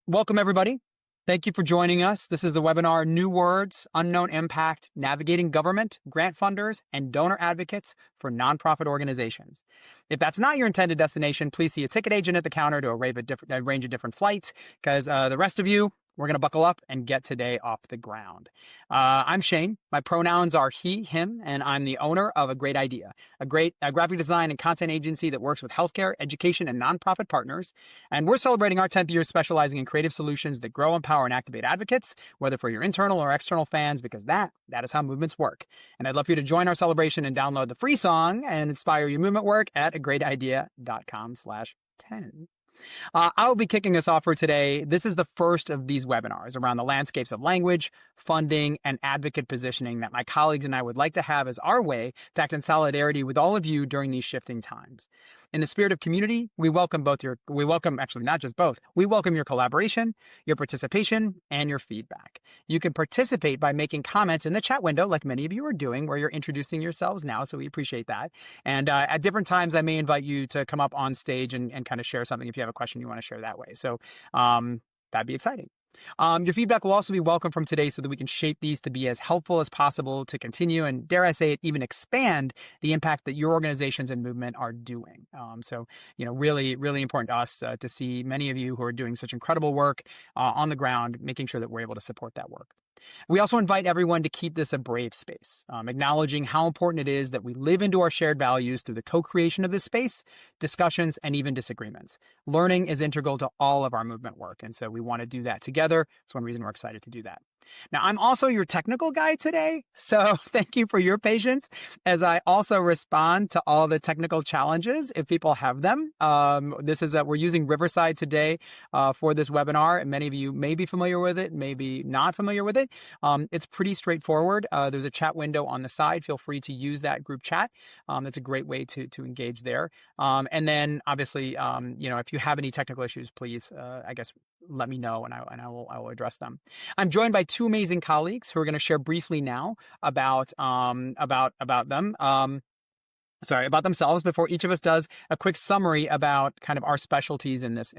Welcome, everybody. Thank you for joining us. This is the webinar, New Words, Unknown Impact, Navigating Government, Grant Funders, and Donor Advocates for Nonprofit Organizations. If that's not your intended destination, please see a ticket agent at the counter to arrange a different flight, because the rest of you, we're going to buckle up and get today off the ground. I'm Shane. My pronouns are he, him, and I'm the owner of A Great Idea, a graphic design and content agency that works with healthcare, education, and nonprofit partners. And we're celebrating our 10th year specializing in creative solutions that grow, empower, and activate advocates, whether for your internal or external fans, because that is how movements work. And I'd love for you to join our celebration and download the free song and inspire your movement work at agreatidea.com/10. I'll be kicking us off for today. This is the first of these webinars around the landscapes of language, funding, and advocate positioning that my colleagues and I would like to have as our way to act in solidarity with all of you during these shifting times. In the spirit of community, we welcome your collaboration, your participation, and your feedback. You can participate by making comments in the chat window, like many of you are doing, where you're introducing yourselves now, so we appreciate that. And at different times, I may invite you to come up on stage and kind of share something if you have a question you want to share that way. So that'd be exciting. Your feedback will also be welcome from today so that we can shape these to be as helpful as possible to continue and, dare I say it, even expand the impact that your organizations and movement are doing. So, really, really important to us to see many of you who are doing such incredible work on the ground, making sure that we're able to support that work. We also invite everyone to keep this a brave space, acknowledging how important it is that we live into our shared values through the co-creation of this space, discussions, and even disagreements. Learning is integral to all of our movement work, and so we want to do that together. That's one reason we're excited to do that. Now, I'm also your technical guy today, so thank you for your patience as I also respond to all the technical challenges if people have them. We're using Riverside today for this webinar, and many of you may be familiar with it, maybe not familiar with it. It's pretty straightforward. There's a chat window on the side. Feel free to use that group chat. That's a great way to engage there. And then, obviously, if you have any technical issues, please, let me know, and I will address them. I'm joined by two amazing colleagues who are going to share briefly now about themselves before each of us does a quick summary about kind of our specialties in this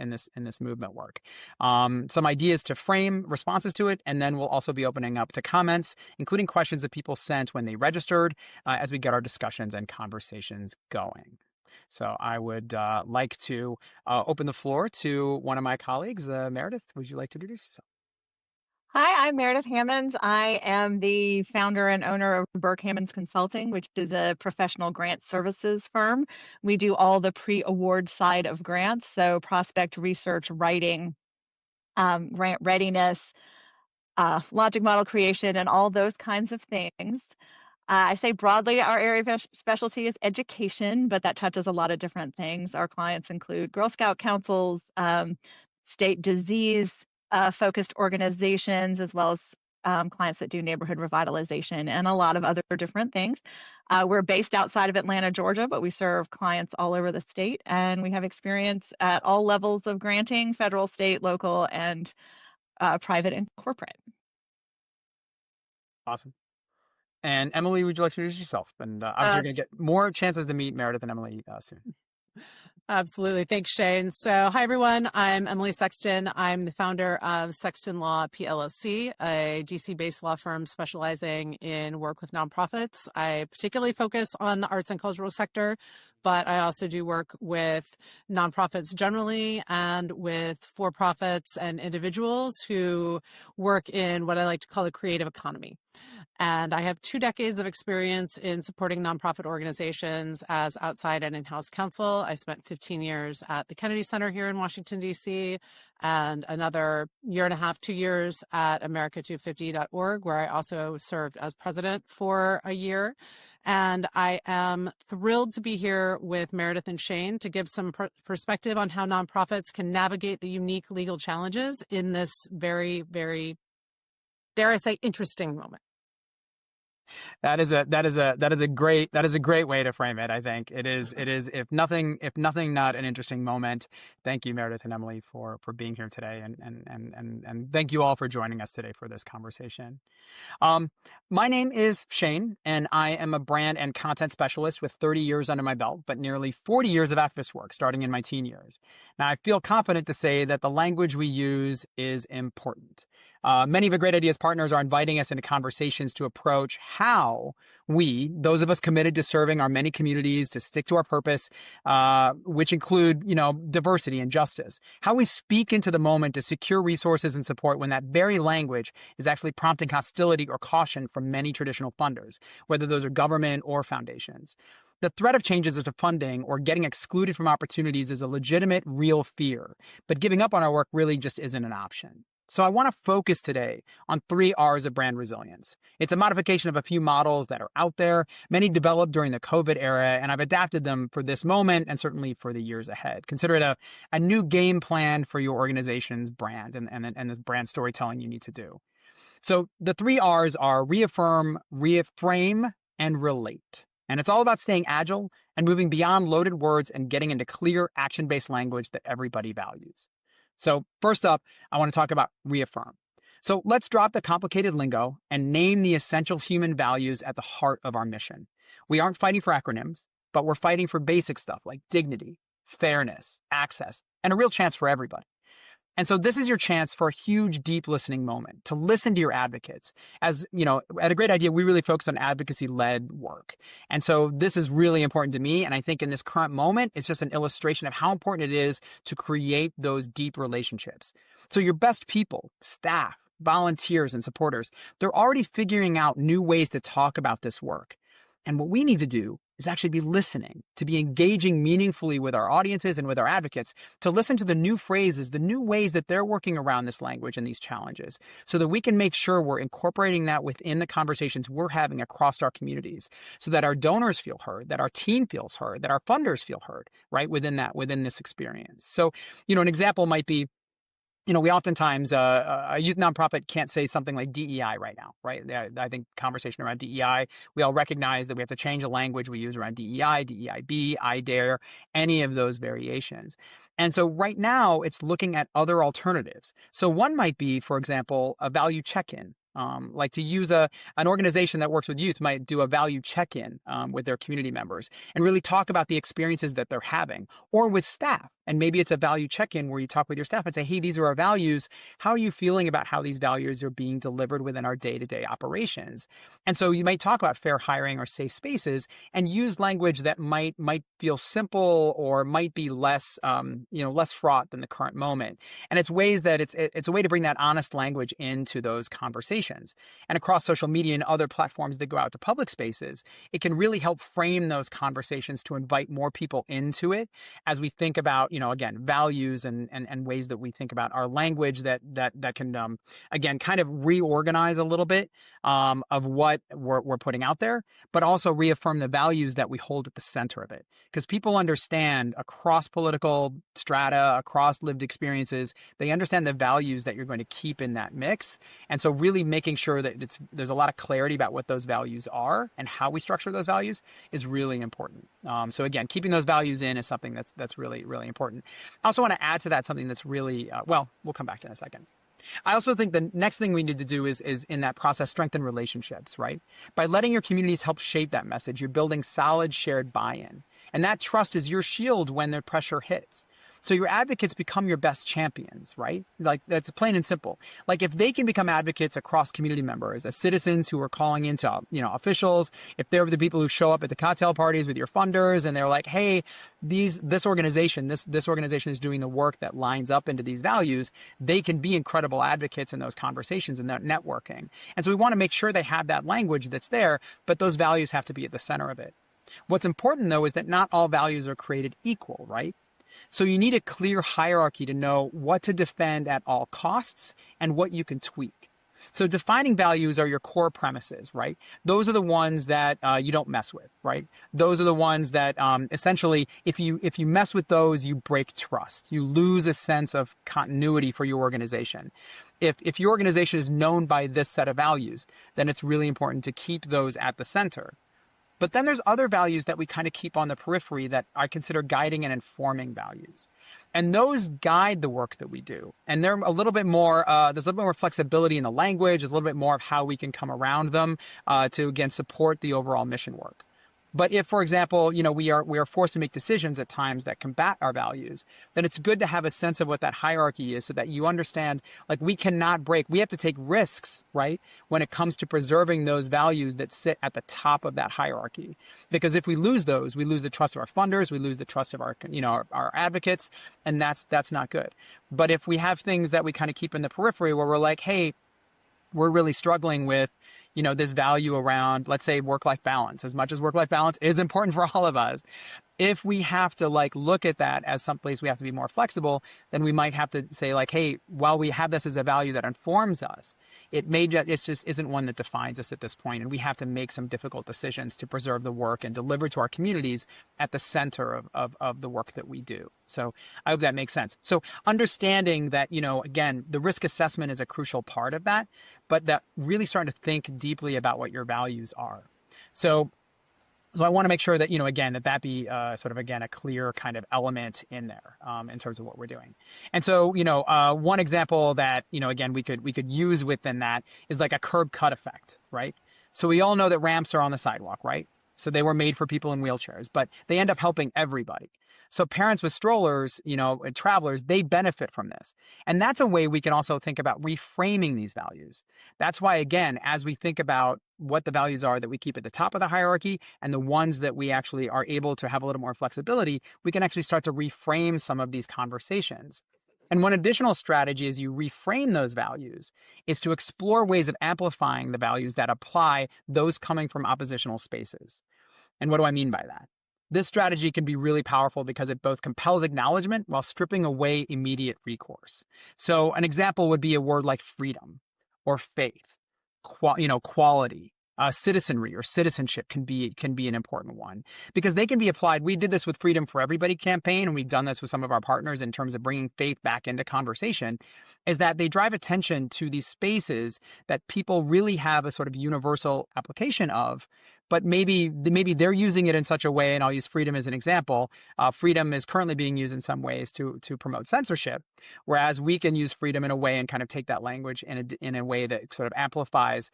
movement work. Some ideas to frame responses to it, and then we'll also be opening up to comments, including questions that people sent when they registered, as we get our discussions and conversations going. So I would like to open the floor to one of my colleagues. Meredith, would you like to introduce yourself? Hi, I'm Meredith Hammons. I am the founder and owner of Burke Hammons Consulting, which is a professional grant services firm. We do all the pre-award side of grants, so prospect research, writing, grant readiness, logic model creation, and all those kinds of things. I say broadly, our area of specialty is education, but that touches a lot of different things. Our clients include Girl Scout councils, state disease focused organizations, as well as clients that do neighborhood revitalization and a lot of other different things. We're based outside of Atlanta, Georgia, but we serve clients all over the state, and we have experience at all levels of granting, federal, state, local, and private and corporate. Awesome. And Emily, would you like to introduce yourself? And obviously, you're going to get more chances to meet Meredith and Emily soon. Absolutely. Thanks, Shane. So hi, everyone. I'm Emily Sexton. I'm the founder of Sexton Law PLLC, a DC-based law firm specializing in work with nonprofits. I particularly focus on the arts and cultural sector, but I also do work with nonprofits generally and with for-profits and individuals who work in what I like to call the creative economy. And I have 2 decades of experience in supporting nonprofit organizations as outside and in-house counsel. I spent 15 years at the Kennedy Center here in Washington, D.C., and another 1.5 to 2 years at America250.org, where I also served as president for a year. And I am thrilled to be here with Meredith and Shane to give some perspective on how nonprofits can navigate the unique legal challenges in this very, very, dare I say, interesting moment. That is a great way to frame it. I think it is if nothing not an interesting moment. Thank you, Meredith and Emily, for being here today, and thank you all for joining us today for this conversation. Um, my name is Shane, and I am a brand and content specialist with 30 years under my belt, but nearly 40 years of activist work starting in my teen years. Now, I feel confident to say that the language we use is important. Many of the Great Ideas partners are inviting us into conversations to approach how we, those of us committed to serving our many communities, to stick to our purpose, which include, diversity and justice, how we speak into the moment to secure resources and support when that very language is actually prompting hostility or caution from many traditional funders, whether those are government or foundations. The threat of changes to funding or getting excluded from opportunities is a legitimate, real fear, but giving up on our work really just isn't an option. So I want to focus today on 3 R's of brand resilience. It's a modification of a few models that are out there, many developed during the COVID era, and I've adapted them for this moment and certainly for the years ahead. Consider it a new game plan for your organization's brand and this brand storytelling you need to do. So the 3 R's are reaffirm, reframe, and relate. And it's all about staying agile and moving beyond loaded words and getting into clear action-based language that everybody values. So first up, I want to talk about reaffirm. So let's drop the complicated lingo and name the essential human values at the heart of our mission. We aren't fighting for acronyms, but we're fighting for basic stuff like dignity, fairness, access, and a real chance for everybody. And so this is your chance for a huge, deep listening moment to listen to your advocates. As at A Great Idea, we really focus on advocacy-led work. And so this is really important to me. And I think in this current moment, it's just an illustration of how important it is to create those deep relationships. So your best people, staff, volunteers, and supporters, they're already figuring out new ways to talk about this work. And what we need to do is actually be listening, to be engaging meaningfully with our audiences and with our advocates, to listen to the new phrases, the new ways that they're working around this language and these challenges, so that we can make sure we're incorporating that within the conversations we're having across our communities, so that our donors feel heard, that our team feels heard, that our funders feel heard, right, within this experience. So, an example might be, we oftentimes, a youth nonprofit can't say something like DEI right now, right? I think conversation around DEI, we all recognize that we have to change the language we use around DEI, DEIB, I dare, any of those variations. And so right now it's looking at other alternatives. So one might be, for example, a value check-in. Like to use an organization that works with youth might do a value check-in with their community members and really talk about the experiences that they're having, or with staff. And maybe it's a value check-in where you talk with your staff and say, hey, these are our values. How are you feeling about how these values are being delivered within our day-to-day operations? And so you might talk about fair hiring or safe spaces and use language that might feel simple or might be less fraught than the current moment. And it's ways that it's a way to bring that honest language into those conversations. And across social media and other platforms that go out to public spaces, it can really help frame those conversations to invite more people into it as we think about, again, values and ways that we think about our language that can, again, kind of reorganize a little bit of what we're putting out there, but also reaffirm the values that we hold at the center of it. Because people understand across political strata, across lived experiences, they understand the values that you're going to keep in that mix. And so really making sure that there's a lot of clarity about what those values are and how we structure those values is really important. So again, keeping those values in is something that's really, really important. I also want to add to that something that's really, we'll come back to in a second. I also think the next thing we need to do is in that process, strengthen relationships, right? By letting your communities help shape that message, you're building solid shared buy-in. And that trust is your shield when the pressure hits. So your advocates become your best champions, right? Like that's plain and simple. Like if they can become advocates across community members, as citizens who are calling into, officials, if they're the people who show up at the cocktail parties with your funders and they're like, hey, this organization is doing the work that lines up into these values, they can be incredible advocates in those conversations and that networking. And so we want to make sure they have that language that's there, but those values have to be at the center of it. What's important, though, is that not all values are created equal, right? So you need a clear hierarchy to know what to defend at all costs and what you can tweak. So defining values are your core premises, right? Those are the ones that you don't mess with, right? Those are the ones that essentially, if you mess with those, you break trust. You lose a sense of continuity for your organization. If your organization is known by this set of values, then it's really important to keep those at the center. But then there's other values that we kind of keep on the periphery that I consider guiding and informing values. And those guide the work that we do. And they're a little bit more, there's a little bit more flexibility in the language. There's a little bit more of how we can come around them to, again, support the overall mission work. But if, for example, we are forced to make decisions at times that combat our values, then it's good to have a sense of what that hierarchy is so that you understand, like, we have to take risks, right, when it comes to preserving those values that sit at the top of that hierarchy. Because if we lose those, we lose the trust of our funders, we lose the trust of our advocates, and that's not good. But if we have things that we kind of keep in the periphery where we're like, hey, we're really struggling with this value around, let's say, work-life balance. As much as work-life balance is important for all of us, if we have to look at that as someplace we have to be more flexible, then we might have to say hey, while we have this as a value that informs us, it just isn't one that defines us at this point, and we have to make some difficult decisions to preserve the work and deliver to our communities at the center of the work that we do. So I hope that makes sense. So understanding that, again, the risk assessment is a crucial part of that, but that really starting to think deeply about what your values are. So I want to make sure that, again, that be sort of, again, a clear kind of element in there in terms of what we're doing. And so, one example that, again, we could use within that is like a curb cut effect, right? So we all know that ramps are on the sidewalk, right? So they were made for people in wheelchairs, but they end up helping everybody. So parents with strollers, and travelers, they benefit from this. And that's a way we can also think about reframing these values. That's why, again, as we think about what the values are that we keep at the top of the hierarchy and the ones that we actually are able to have a little more flexibility, we can actually start to reframe some of these conversations. And one additional strategy as you reframe those values is to explore ways of amplifying the values that apply those coming from oppositional spaces. And what do I mean by that? This strategy can be really powerful because it both compels acknowledgement while stripping away immediate recourse. So an example would be a word like freedom or faith, quality, citizenry or citizenship can be an important one because they can be applied. We did this with Freedom for Everybody campaign, and we've done this with some of our partners in terms of bringing faith back into conversation, is that they drive attention to these spaces that people really have a sort of universal application of, but maybe they're using it in such a way, and I'll use freedom as an example. Freedom is currently being used in some ways to promote censorship, whereas we can use freedom in a way and kind of take that language in a way that sort of amplifies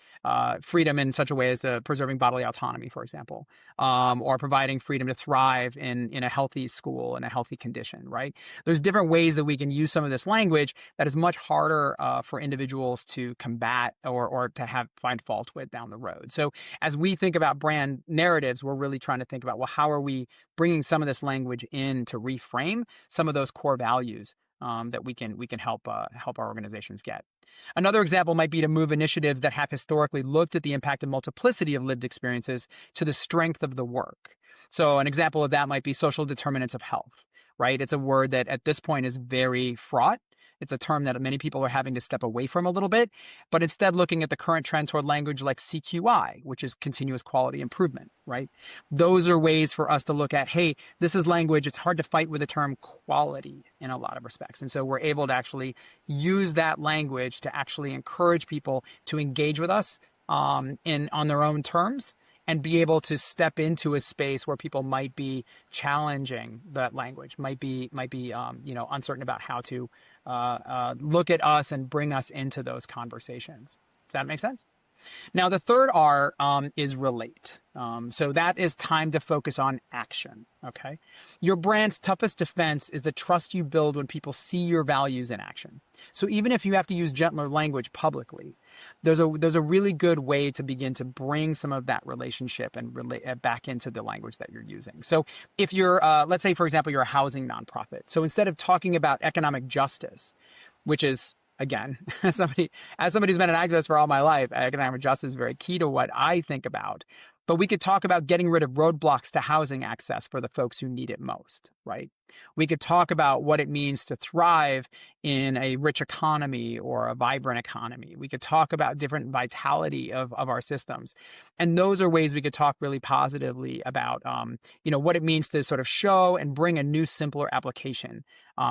freedom in such a way as preserving bodily autonomy, for example, or providing freedom to thrive in a healthy school in a healthy condition, right? There's different ways that we can use some of this language that is much harder for individuals to combat or to find fault with down the road. So as we think about brand narratives, we're really trying to think about, well, how are we bringing some of this language in to reframe some of those core values that we can help our organizations get. Another example might be to move initiatives that have historically looked at the impact of multiplicity of lived experiences to the strength of the work. So an example of that might be social determinants of health, right? It's a word that at this point is very fraught. It's a term that many people are having to step away from a little bit, but instead looking at the current trend toward language like CQI, which is continuous quality improvement, right? Those are ways for us to look at, hey, this is language. It's hard to fight with the term quality in a lot of respects. And so we're able to actually use that language to actually encourage people to engage with us on their own terms and be able to step into a space where people might be challenging that language, might be uncertain about how to look at us and bring us into those conversations. Does that make sense? Now, the third R is relate. So that is time to focus on action, okay? Your brand's toughest defense is the trust you build when people see your values in action. So even if you have to use gentler language publicly, there's a really good way to begin to bring some of that relationship and relate back into the language that you're using. So if you're, let's say, for example, you're a housing nonprofit. So instead of talking about economic justice, which is, again, as somebody who's been an activist for all my life, economic justice is very key to what I think about. But we could talk about getting rid of roadblocks to housing access for the folks who need it most, right? We could talk about what it means to thrive in a rich economy or a vibrant economy. We could talk about different vitality of our systems. And those are ways we could talk really positively about, what it means to sort of show and bring a new, simpler application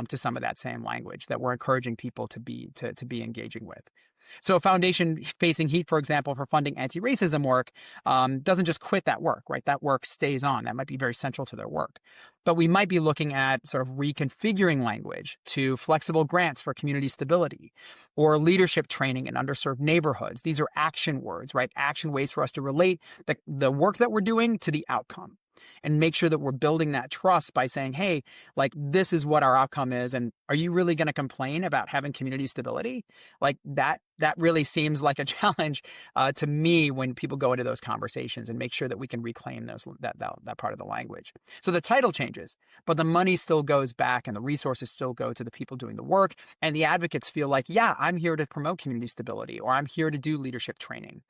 to some of that same language that we're encouraging people to be engaging with. So a foundation facing heat, for example, for funding anti-racism work doesn't just quit that work, right? That work stays on. That might be very central to their work. But we might be looking at sort of reconfiguring language to flexible grants for community stability or leadership training in underserved neighborhoods. These are action words, right? Action ways for us to relate the work that we're doing to the outcome and make sure that we're building that trust by saying, hey, like this is what our outcome is. And are you really going to complain about having community stability? Like that really seems like a challenge to me when people go into those conversations, and make sure that we can reclaim that part of the language. So the title changes, but the money still goes back and the resources still go to the people doing the work. And the advocates feel like, yeah, I'm here to promote community stability, or I'm here to do leadership training.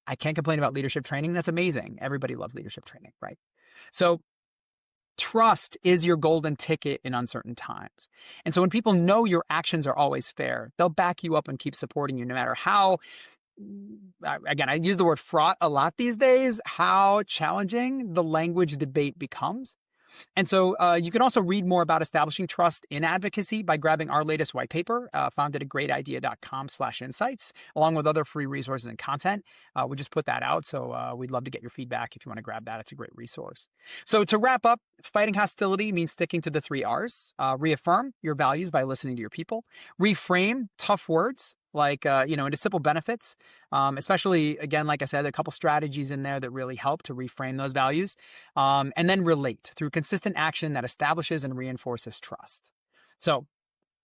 I can't complain about leadership training. That's amazing. Everybody loves leadership training, right? So trust is your golden ticket in uncertain times. And so when people know your actions are always fair, they'll back you up and keep supporting you no matter how, again, I use the word fraught a lot these days, how challenging the language debate becomes. And so you can also read more about establishing trust in advocacy by grabbing our latest white paper, found at agreatidea.com/insights, along with other free resources and content. We just put that out, so we'd love to get your feedback if you want to grab that. It's a great resource. So to wrap up, fighting hostility means sticking to the 3 R's. Reaffirm your values by listening to your people. Reframe tough words like, into simple benefits, especially, again, like I said, a couple strategies in there that really help to reframe those values. And then relate through consistent action that establishes and reinforces trust. So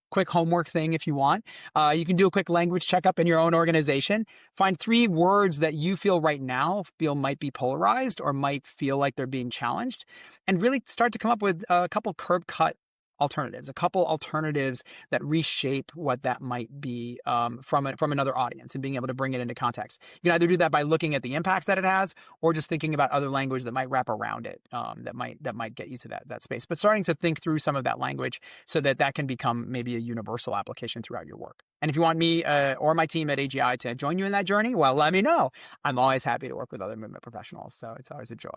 quick homework thing if you want. You can do a quick language checkup in your own organization. Find 3 words that you feel right now might be polarized or might feel like they're being challenged, and really start to come up with a couple curb cut alternatives, that reshape what that might be from another audience and being able to bring it into context. You can either do that by looking at the impacts that it has, or just thinking about other language that might wrap around it, that might get you to that space. But starting to think through some of that language so that can become maybe a universal application throughout your work. And if you want me or my team at AGI to join you in that journey, well, let me know. I'm always happy to work with other movement professionals, so it's always a joy.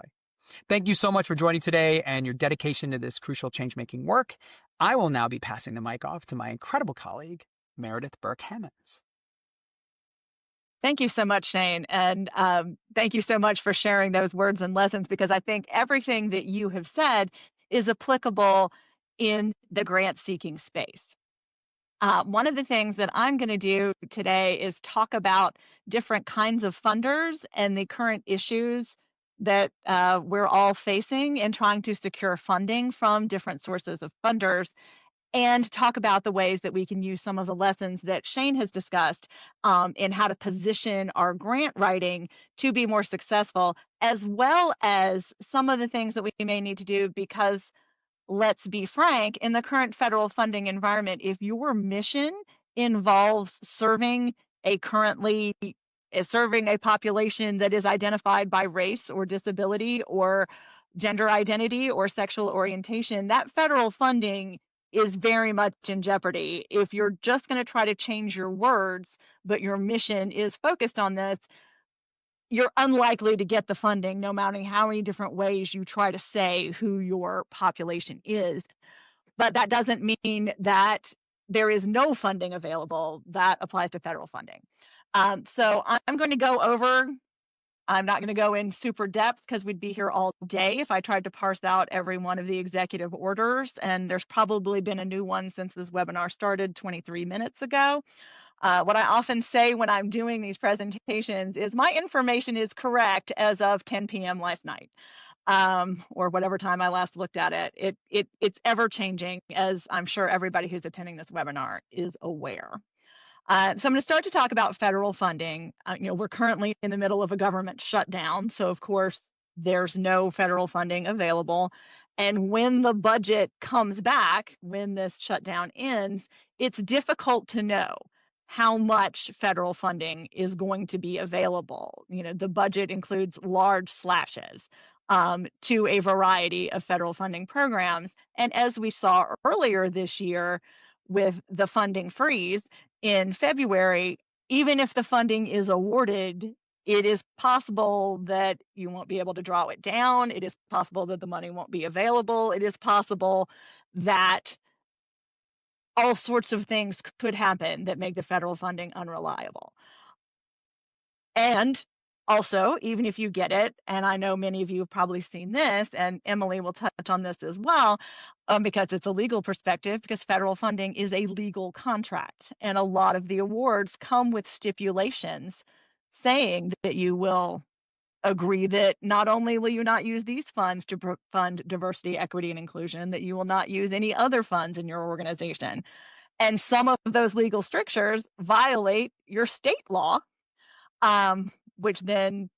Thank you so much for joining today and your dedication to this crucial change-making work. I will now be passing the mic off to my incredible colleague, Meredith Burke Hammons. Thank you so much, Shane. And thank you so much for sharing those words and lessons, because I think everything that you have said is applicable in the grant-seeking space. One of the things that I'm going to do today is talk about different kinds of funders and the current issues that we're all facing in trying to secure funding from different sources of funders, and talk about the ways that we can use some of the lessons that Shane has discussed in how to position our grant writing to be more successful, as well as some of the things that we may need to do, because let's be frank, in the current federal funding environment, if your mission involves serving a population that is identified by race or disability or gender identity or sexual orientation, that federal funding is very much in jeopardy. If you're just going to try to change your words, but your mission is focused on this, you're unlikely to get the funding, no matter how many different ways you try to say who your population is. But that doesn't mean that there is no funding available. That applies to federal funding. So I'm going to go over, I'm not going to go in super depth because we'd be here all day if I tried to parse out every one of the executive orders, and there's probably been a new one since this webinar started 23 minutes ago. What I often say when I'm doing these presentations is my information is correct as of 10 p.m. last night, or whatever time I last looked at it. It's ever changing, as I'm sure everybody who's attending this webinar is aware. So I'm going to start to talk about federal funding. We're currently in the middle of a government shutdown, so of course there's no federal funding available. And when the budget comes back, when this shutdown ends, it's difficult to know how much federal funding is going to be available. The budget includes large slashes to a variety of federal funding programs. And as we saw earlier this year with the funding freeze in February, even if the funding is awarded, it is possible that you won't be able to draw it down. It is possible that the money won't be available. It is possible that all sorts of things could happen that make the federal funding unreliable. And also, even if you get it, and I know many of you have probably seen this, and Emily will touch on this as well, because it's a legal perspective, because federal funding is a legal contract. And a lot of the awards come with stipulations saying that you will agree that not only will you not use these funds to fund diversity, equity, and inclusion, that you will not use any other funds in your organization. And some of those legal strictures violate your state law, which then,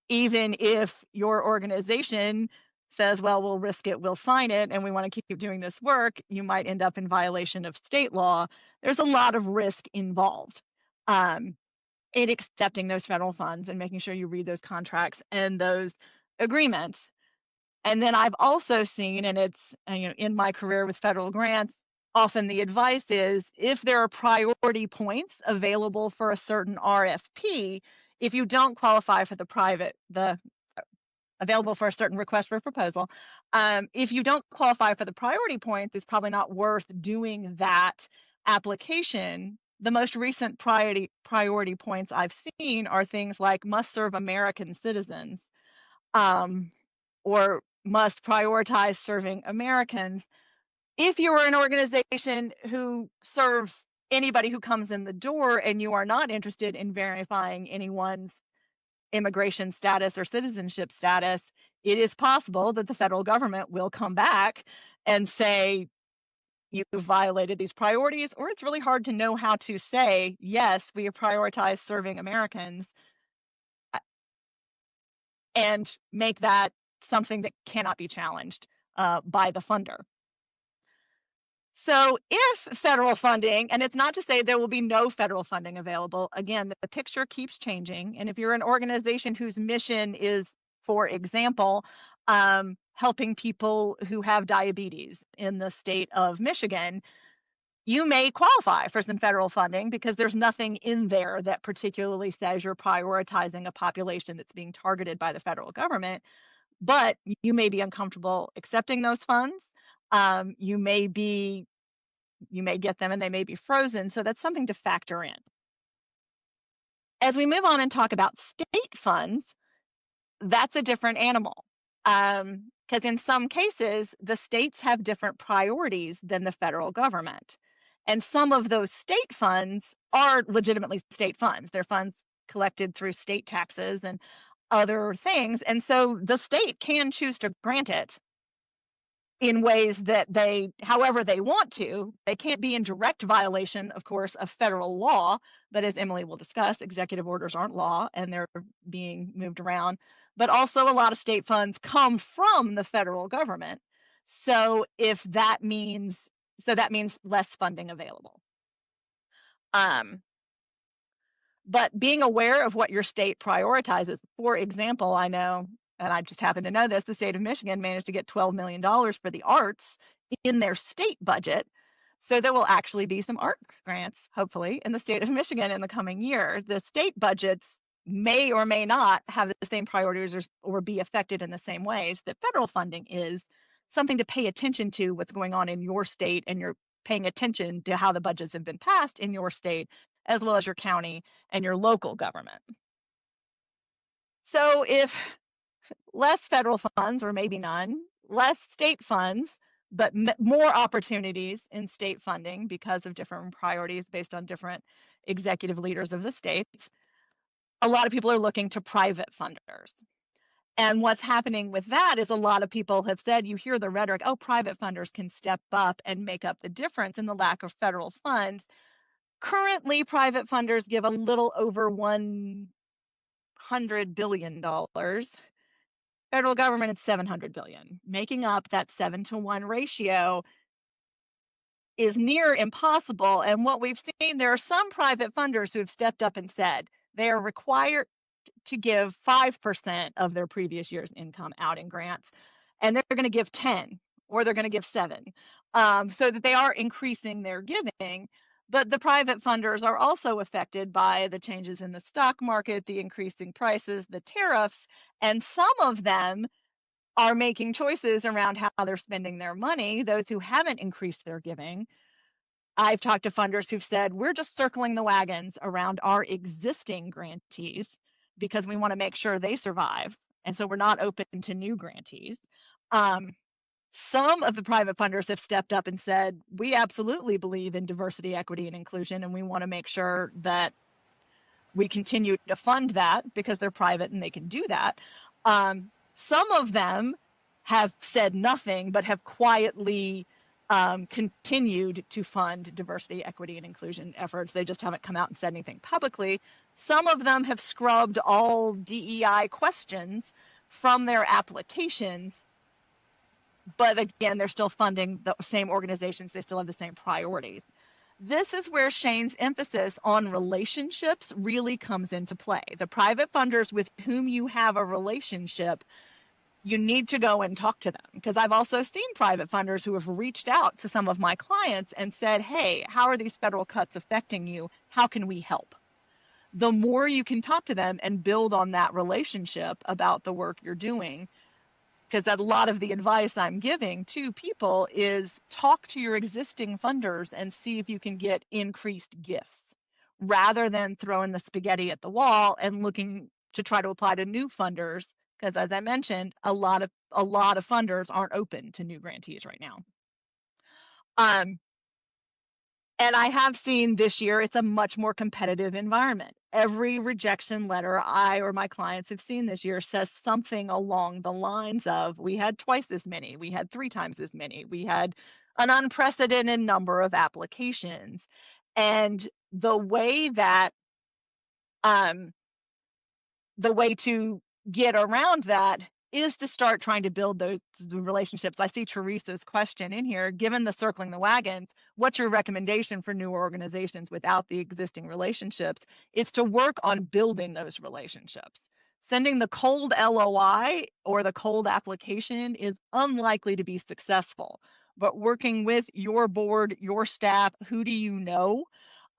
even if your organization says, well, we'll risk it, we'll sign it, and we want to keep doing this work, you might end up in violation of state law. There's a lot of risk involved in accepting those federal funds and making sure you read those contracts and those agreements. And then I've also seen, and it's in my career with federal grants, often the advice is if there are priority points available for a certain RFP, if you don't qualify for the available for a certain request for a proposal, if you don't qualify for the priority points, it's probably not worth doing that application. The most recent priority points I've seen are things like must serve American citizens, or must prioritize serving Americans. If you are an organization who serves anybody who comes in the door and you are not interested in verifying anyone's immigration status or citizenship status, it is possible that the federal government will come back and say, you violated these priorities, or it's really hard to know how to say, yes, we prioritize serving Americans, and make that something that cannot be challenged by the funder. So if federal funding, and it's not to say there will be no federal funding available, again, the picture keeps changing. And if you're an organization whose mission is, for example, helping people who have diabetes in the state of Michigan, you may qualify for some federal funding because there's nothing in there that particularly says you're prioritizing a population that's being targeted by the federal government, but you may be uncomfortable accepting those funds. You may get them and they may be frozen. So that's something to factor in. As we move on and talk about state funds, that's a different animal. Because in some cases, the states have different priorities than the federal government. And some of those state funds are legitimately state funds. They're funds collected through state taxes and other things. And so the state can choose to grant it in ways that however they want to. They can't be in direct violation, of course, of federal law. But as Emily will discuss, executive orders aren't law and they're being moved around. But also a lot of state funds come from the federal government. So that means less funding available. But being aware of what your state prioritizes. For example, I know, and I just happen to know this, the state of Michigan managed to get $12 million for the arts in their state budget. So there will actually be some art grants, hopefully, in the state of Michigan in the coming year. The state budgets may or may not have the same priorities or be affected in the same ways that federal funding is. Something to pay attention to what's going on in your state, and you're paying attention to how the budgets have been passed in your state, as well as your county and your local government. So if less federal funds, or maybe none, less state funds, but more opportunities in state funding because of different priorities based on different executive leaders of the states, a lot of people are looking to private funders. And what's happening with that is a lot of people have said, you hear the rhetoric, oh, private funders can step up and make up the difference in the lack of federal funds. Currently, private funders give a little over $100 billion. Federal government, it's $700 billion, making up that 7-to-1 ratio. is near impossible. And what we've seen, there are some private funders who have stepped up and said they are required to give 5% of their previous year's income out in grants, and they're going to give 10 or they're going to give 7, so that they are increasing their giving. But the private funders are also affected by the changes in the stock market, the increasing prices, the tariffs, and some of them are making choices around how they're spending their money. Those who haven't increased their giving, I've talked to funders who've said, we're just circling the wagons around our existing grantees because we want to make sure they survive. And so we're not open to new grantees. Some of the private funders have stepped up and said, we absolutely believe in diversity, equity, and inclusion, and we want to make sure that we continue to fund that because they're private and they can do that. Some of them have said nothing, but have quietly continued to fund diversity, equity, and inclusion efforts. They just haven't come out and said anything publicly. Some of them have scrubbed all DEI questions from their applications, but again, they're still funding the same organizations. They still have the same priorities. This is where Shane's emphasis on relationships really comes into play. The private funders with whom you have a relationship, you need to go and talk to them, because I've also seen private funders who have reached out to some of my clients and said, hey, how are these federal cuts affecting you? How can we help? The more you can talk to them and build on that relationship about the work you're doing, because a lot of the advice I'm giving to people is talk to your existing funders and see if you can get increased gifts rather than throwing the spaghetti at the wall and looking to try to apply to new funders. Because as I mentioned, a lot of funders aren't open to new grantees right now. And I have seen this year, it's a much more competitive environment. Every rejection letter I or my clients have seen this year says something along the lines of, we had twice as many, we had 3 times as many, we had an unprecedented number of applications. And the way to get around that is to start trying to build those relationships. I see Teresa's question in here. Given the circling the wagons, what's your recommendation for new organizations without the existing relationships? It's to work on building those relationships. Sending the cold LOI or the cold application is unlikely to be successful, but working with your board, your staff, who do you know,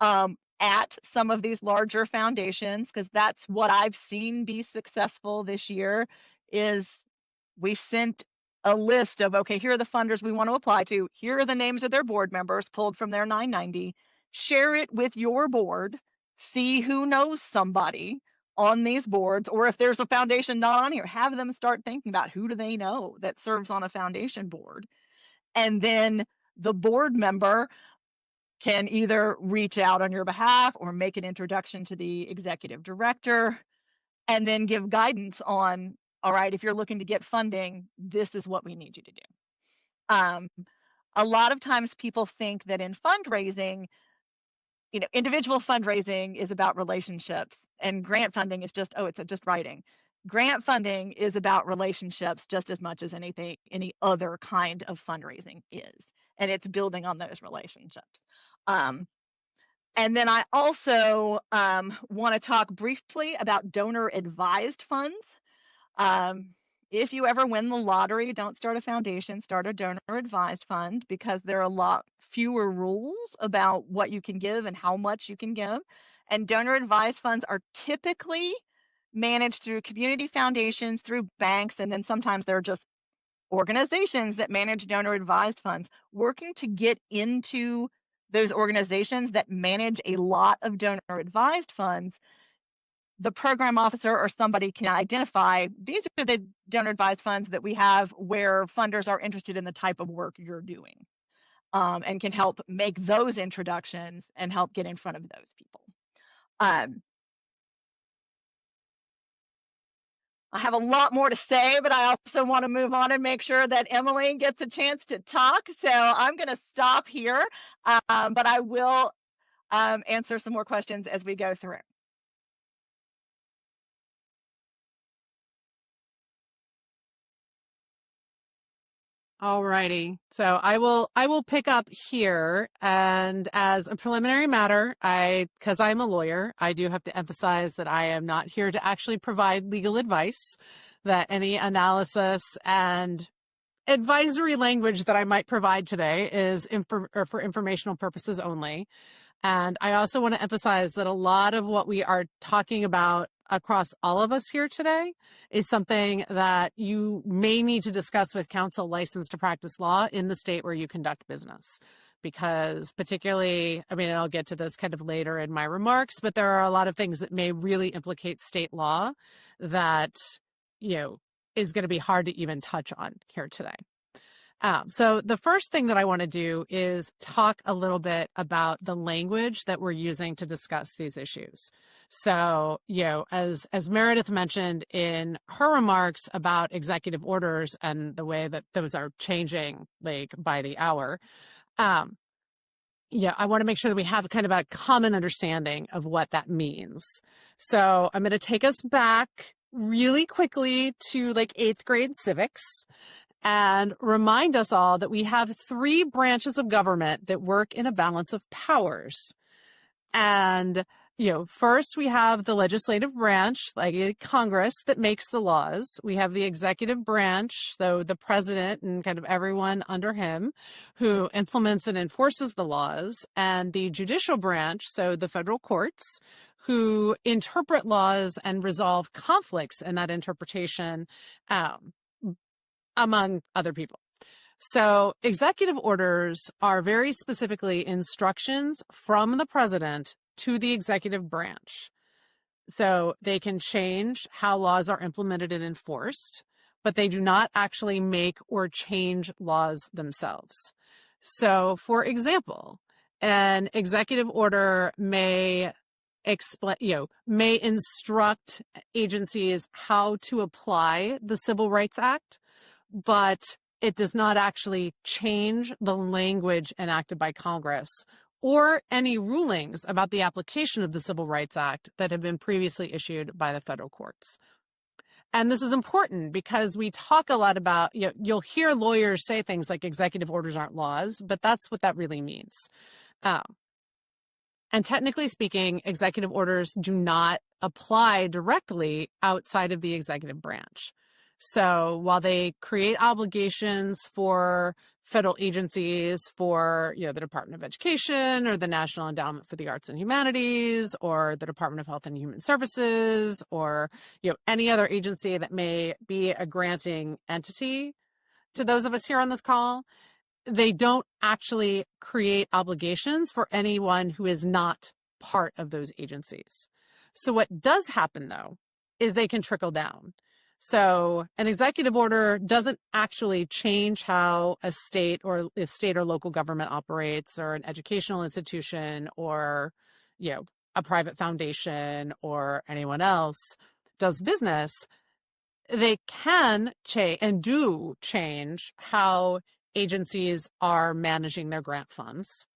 at some of these larger foundations, because that's what I've seen be successful this year, is we sent a list of, okay, here are the funders we want to apply to. Here are the names of their board members pulled from their 990. Share it with your board. See who knows somebody on these boards, or if there's a foundation not on here, have them start thinking about who do they know that serves on a foundation board. And then the board member can either reach out on your behalf or make an introduction to the executive director, and then give guidance on, all right, if you're looking to get funding, this is what we need you to do. A lot of times people think that in fundraising, individual fundraising is about relationships, and grant funding is just, it's just writing. Grant funding is about relationships just as much as any other kind of fundraising is, and it's building on those relationships. And then I also want to talk briefly about donor-advised funds. If you ever win the lottery, don't start a foundation, start a donor-advised fund, because there are a lot fewer rules about what you can give and how much you can give. And donor-advised funds are typically managed through community foundations, through banks, and then sometimes they're just organizations that manage donor-advised funds. Working to get into those organizations that manage a lot of donor-advised funds, the program officer or somebody can identify, these are the donor-advised funds that we have where funders are interested in the type of work you're doing, and can help make those introductions and help get in front of those people. I have a lot more to say, but I also want to move on and make sure that Emily gets a chance to talk. So I'm going to stop here, but I will answer some more questions as we go through. Alrighty. So I will pick up here, and as a preliminary matter, because I'm a lawyer, I do have to emphasize that I am not here to actually provide legal advice, that any analysis and advisory language that I might provide today is for informational purposes only. And I also want to emphasize that a lot of what we are talking about across all of us here today is something that you may need to discuss with counsel licensed to practice law in the state where you conduct business. Because particularly, I mean, I'll get to this kind of later in my remarks, but there are a lot of things that may really implicate state law that, is going to be hard to even touch on here today. So the first thing that I want to do is talk a little bit about the language that we're using to discuss these issues. So, as Meredith mentioned in her remarks about executive orders and the way that those are changing like by the hour, I want to make sure that we have kind of a common understanding of what that means. So I'm going to take us back really quickly to like 8th grade civics and remind us all that we have 3 branches of government that work in a balance of powers. And, first we have the legislative branch, like Congress, that makes the laws. We have the executive branch, so the president and kind of everyone under him who implements and enforces the laws, and the judicial branch, so the federal courts, who interpret laws and resolve conflicts in that interpretation, among other people. So executive orders are very specifically instructions from the president to the executive branch. So they can change how laws are implemented and enforced, but they do not actually make or change laws themselves. So, for example, an executive order may instruct agencies how to apply the Civil Rights Act, but it does not actually change the language enacted by Congress or any rulings about the application of the Civil Rights Act that have been previously issued by the federal courts. And this is important because we talk a lot about, you'll hear lawyers say things like executive orders aren't laws, but that's what that really means. And technically speaking, executive orders do not apply directly outside of the executive branch. So while they create obligations for federal agencies, for the Department of Education or the National Endowment for the Arts and Humanities or the Department of Health and Human Services or any other agency that may be a granting entity to those of us here on this call, they don't actually create obligations for anyone who is not part of those agencies. So what does happen, though, is they can trickle down. So an executive order doesn't actually change how a state or local government operates, or an educational institution, or a private foundation, or anyone else does business. They can change and do change how agencies are managing their grant funds,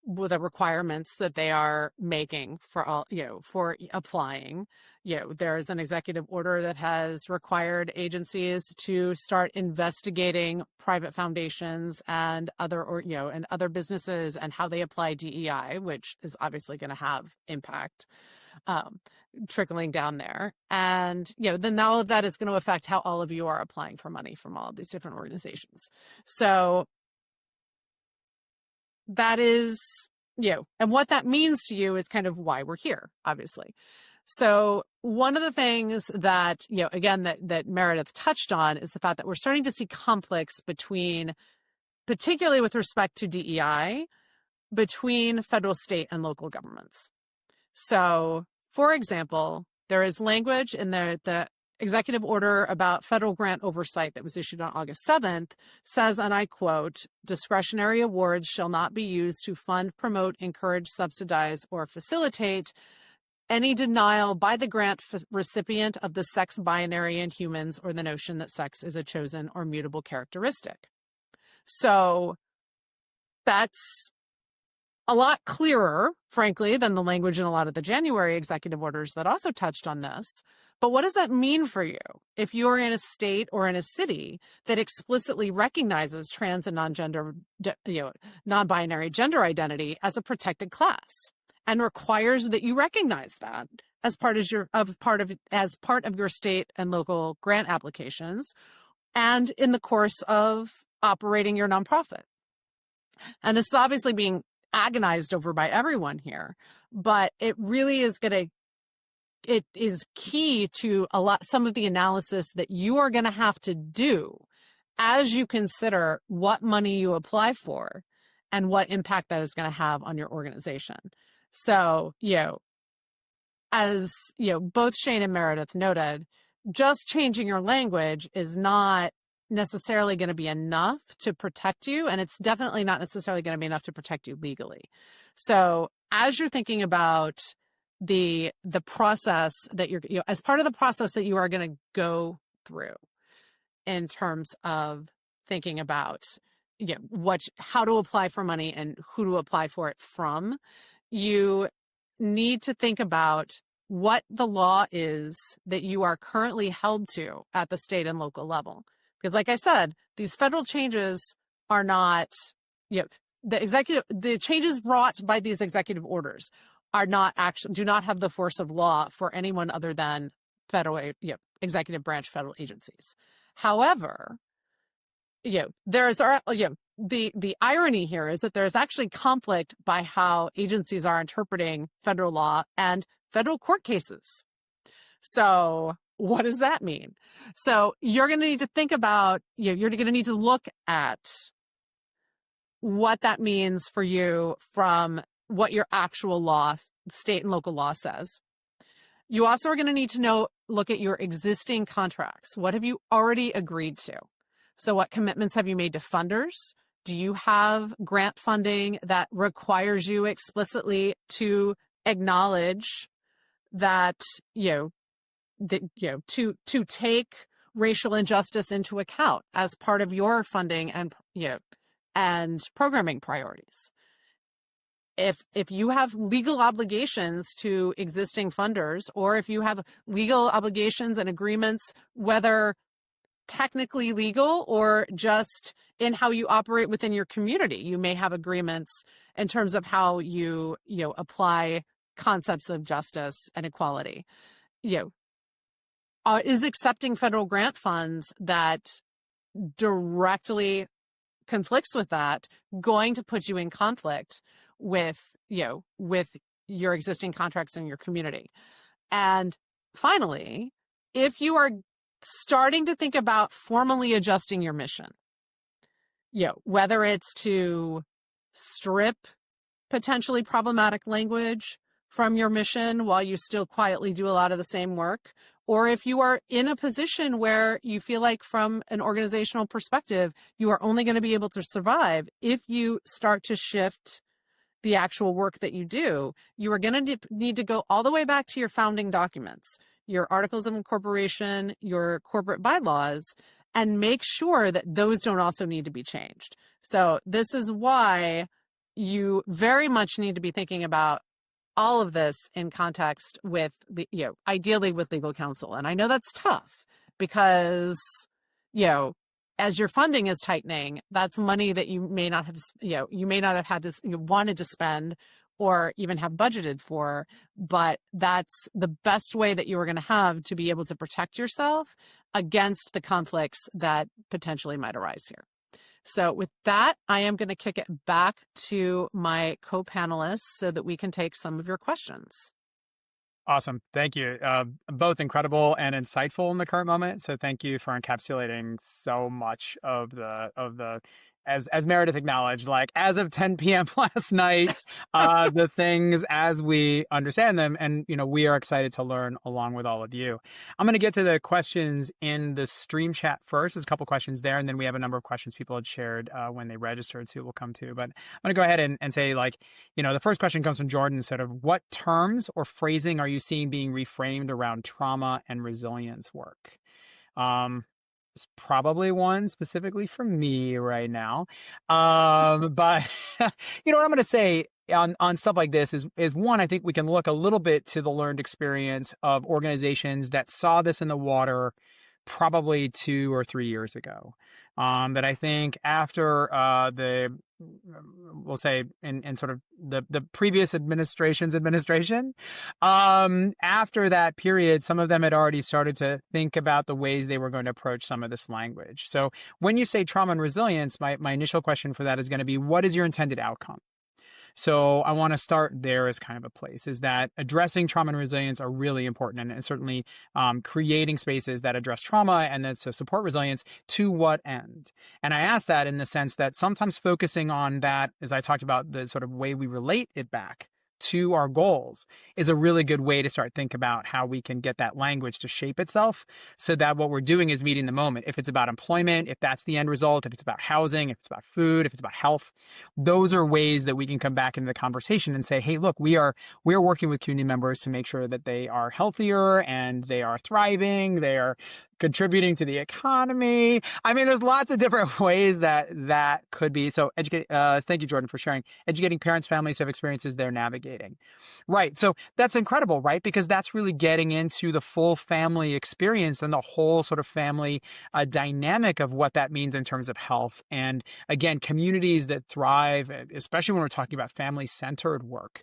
with the requirements that they are making for all, for applying. There's an executive order that has required agencies to start investigating private foundations and other businesses and how they apply DEI, which is obviously going to have impact trickling down there. And, then all of that is going to affect how all of you are applying for money from all of these different organizations. So that is, and what that means to you is kind of why we're here, obviously. So one of the things that, again, that Meredith touched on is the fact that we're starting to see conflicts between, particularly with respect to DEI, between federal, state, and local governments. So, for example, there is language in the executive order about federal grant oversight that was issued on August 7th says, and I quote, "Discretionary awards shall not be used to fund, promote, encourage, subsidize, or facilitate any denial by the grant recipient of the sex binary in humans or the notion that sex is a chosen or mutable characteristic." So that's a lot clearer, frankly, than the language in a lot of the January executive orders that also touched on this. But what does that mean for you if you're in a state or in a city that explicitly recognizes trans and non-binary gender identity as a protected class and requires that you recognize that as part of your state and local grant applications and in the course of operating your nonprofit? And this is obviously being agonized over by everyone here, but it really is it is key to some of the analysis that you are going to have to do as you consider what money you apply for and what impact that is going to have on your organization. So, as both Shane and Meredith noted, just changing your language is not necessarily going to be enough to protect you, and it's definitely not necessarily going to be enough to protect you legally. So as you're thinking about the process that you're as part of the process that you are going to go through in terms of thinking about how to apply for money and who to apply for it from, you need to think about what the law is that you are currently held to at the state and local level. Because like I said, these federal changes are not, the changes brought by these executive orders are not do not have the force of law for anyone other than federal, executive branch federal agencies. However, the irony here is that there's actually conflict by how agencies are interpreting federal law and federal court cases. So what does that mean? So you're going to need to think about, you're going to need to look at what that means for you from what your actual law, state and local law says. You also are going to need to look at your existing contracts. What have you already agreed to? So what commitments have you made to funders? Do you have grant funding that requires you explicitly to acknowledge that, to take racial injustice into account as part of your funding and programming priorities? If you have legal obligations to existing funders, or if you have legal obligations and agreements, whether technically legal or just in how you operate within your community, you may have agreements in terms of how you apply concepts of justice and equality. Is accepting federal grant funds that directly conflicts with that going to put you in conflict with your existing contracts in your community? And finally, if you are starting to think about formally adjusting your mission, whether it's to strip potentially problematic language from your mission while you still quietly do a lot of the same work, or if you are in a position where you feel like from an organizational perspective, you are only going to be able to survive if you start to shift the actual work that you do, you are going to need to go all the way back to your founding documents, your articles of incorporation, your corporate bylaws, and make sure that those don't also need to be changed. So this is why you very much need to be thinking about all of this in context with ideally with legal counsel. And I know that's tough because, as your funding is tightening, that's money that you may not have had to wanted to spend or even have budgeted for, but that's the best way that you are going to have to be able to protect yourself against the conflicts that potentially might arise here. So with that, I am going to kick it back to my co-panelists so that we can take some of your questions. Awesome. Thank you. Both incredible and insightful in the current moment. So thank you for encapsulating so much of the as Meredith acknowledged, like as of 10 p.m. last night, the things as we understand them. And, we are excited to learn along with all of you. I'm going to get to the questions in the stream chat first. There's a couple questions there. And then we have a number of questions people had shared when they registered, so we'll come to. But I'm going to go ahead and say, the first question comes from Jordan, sort of what terms or phrasing are you seeing being reframed around trauma and resilience work? It's probably one specifically for me right now. But what I'm going to say, on stuff like this is one, I think we can look a little bit to the learned experience of organizations that saw this in the water probably 2 or 3 years ago. That I think after we'll say in sort of the previous administration's administration, after that period, some of them had already started to think about the ways they were going to approach some of this language. So when you say trauma and resilience, my initial question for that is going to be, what is your intended outcome? So I want to start there as kind of a place, is that addressing trauma and resilience are really important, and certainly creating spaces that address trauma and then to support resilience, to what end? And I ask that in the sense that sometimes focusing on that, as I talked about, the sort of way we relate it back to our goals is a really good way to start thinking about how we can get that language to shape itself so that what we're doing is meeting the moment. If it's about employment, if that's the end result, if it's about housing, if it's about food, if it's about health, those are ways that we can come back into the conversation and say, hey, look, we're working with community members to make sure that they are healthier and they are thriving, they are contributing to the economy. I mean, there's lots of different ways that could be. So thank you, Jordan, for sharing. Educating parents, families who have experiences they're navigating. Right. So that's incredible, right? Because that's really getting into the full family experience and the whole sort of family dynamic of what that means in terms of health. And again, communities that thrive, especially when we're talking about family-centered work,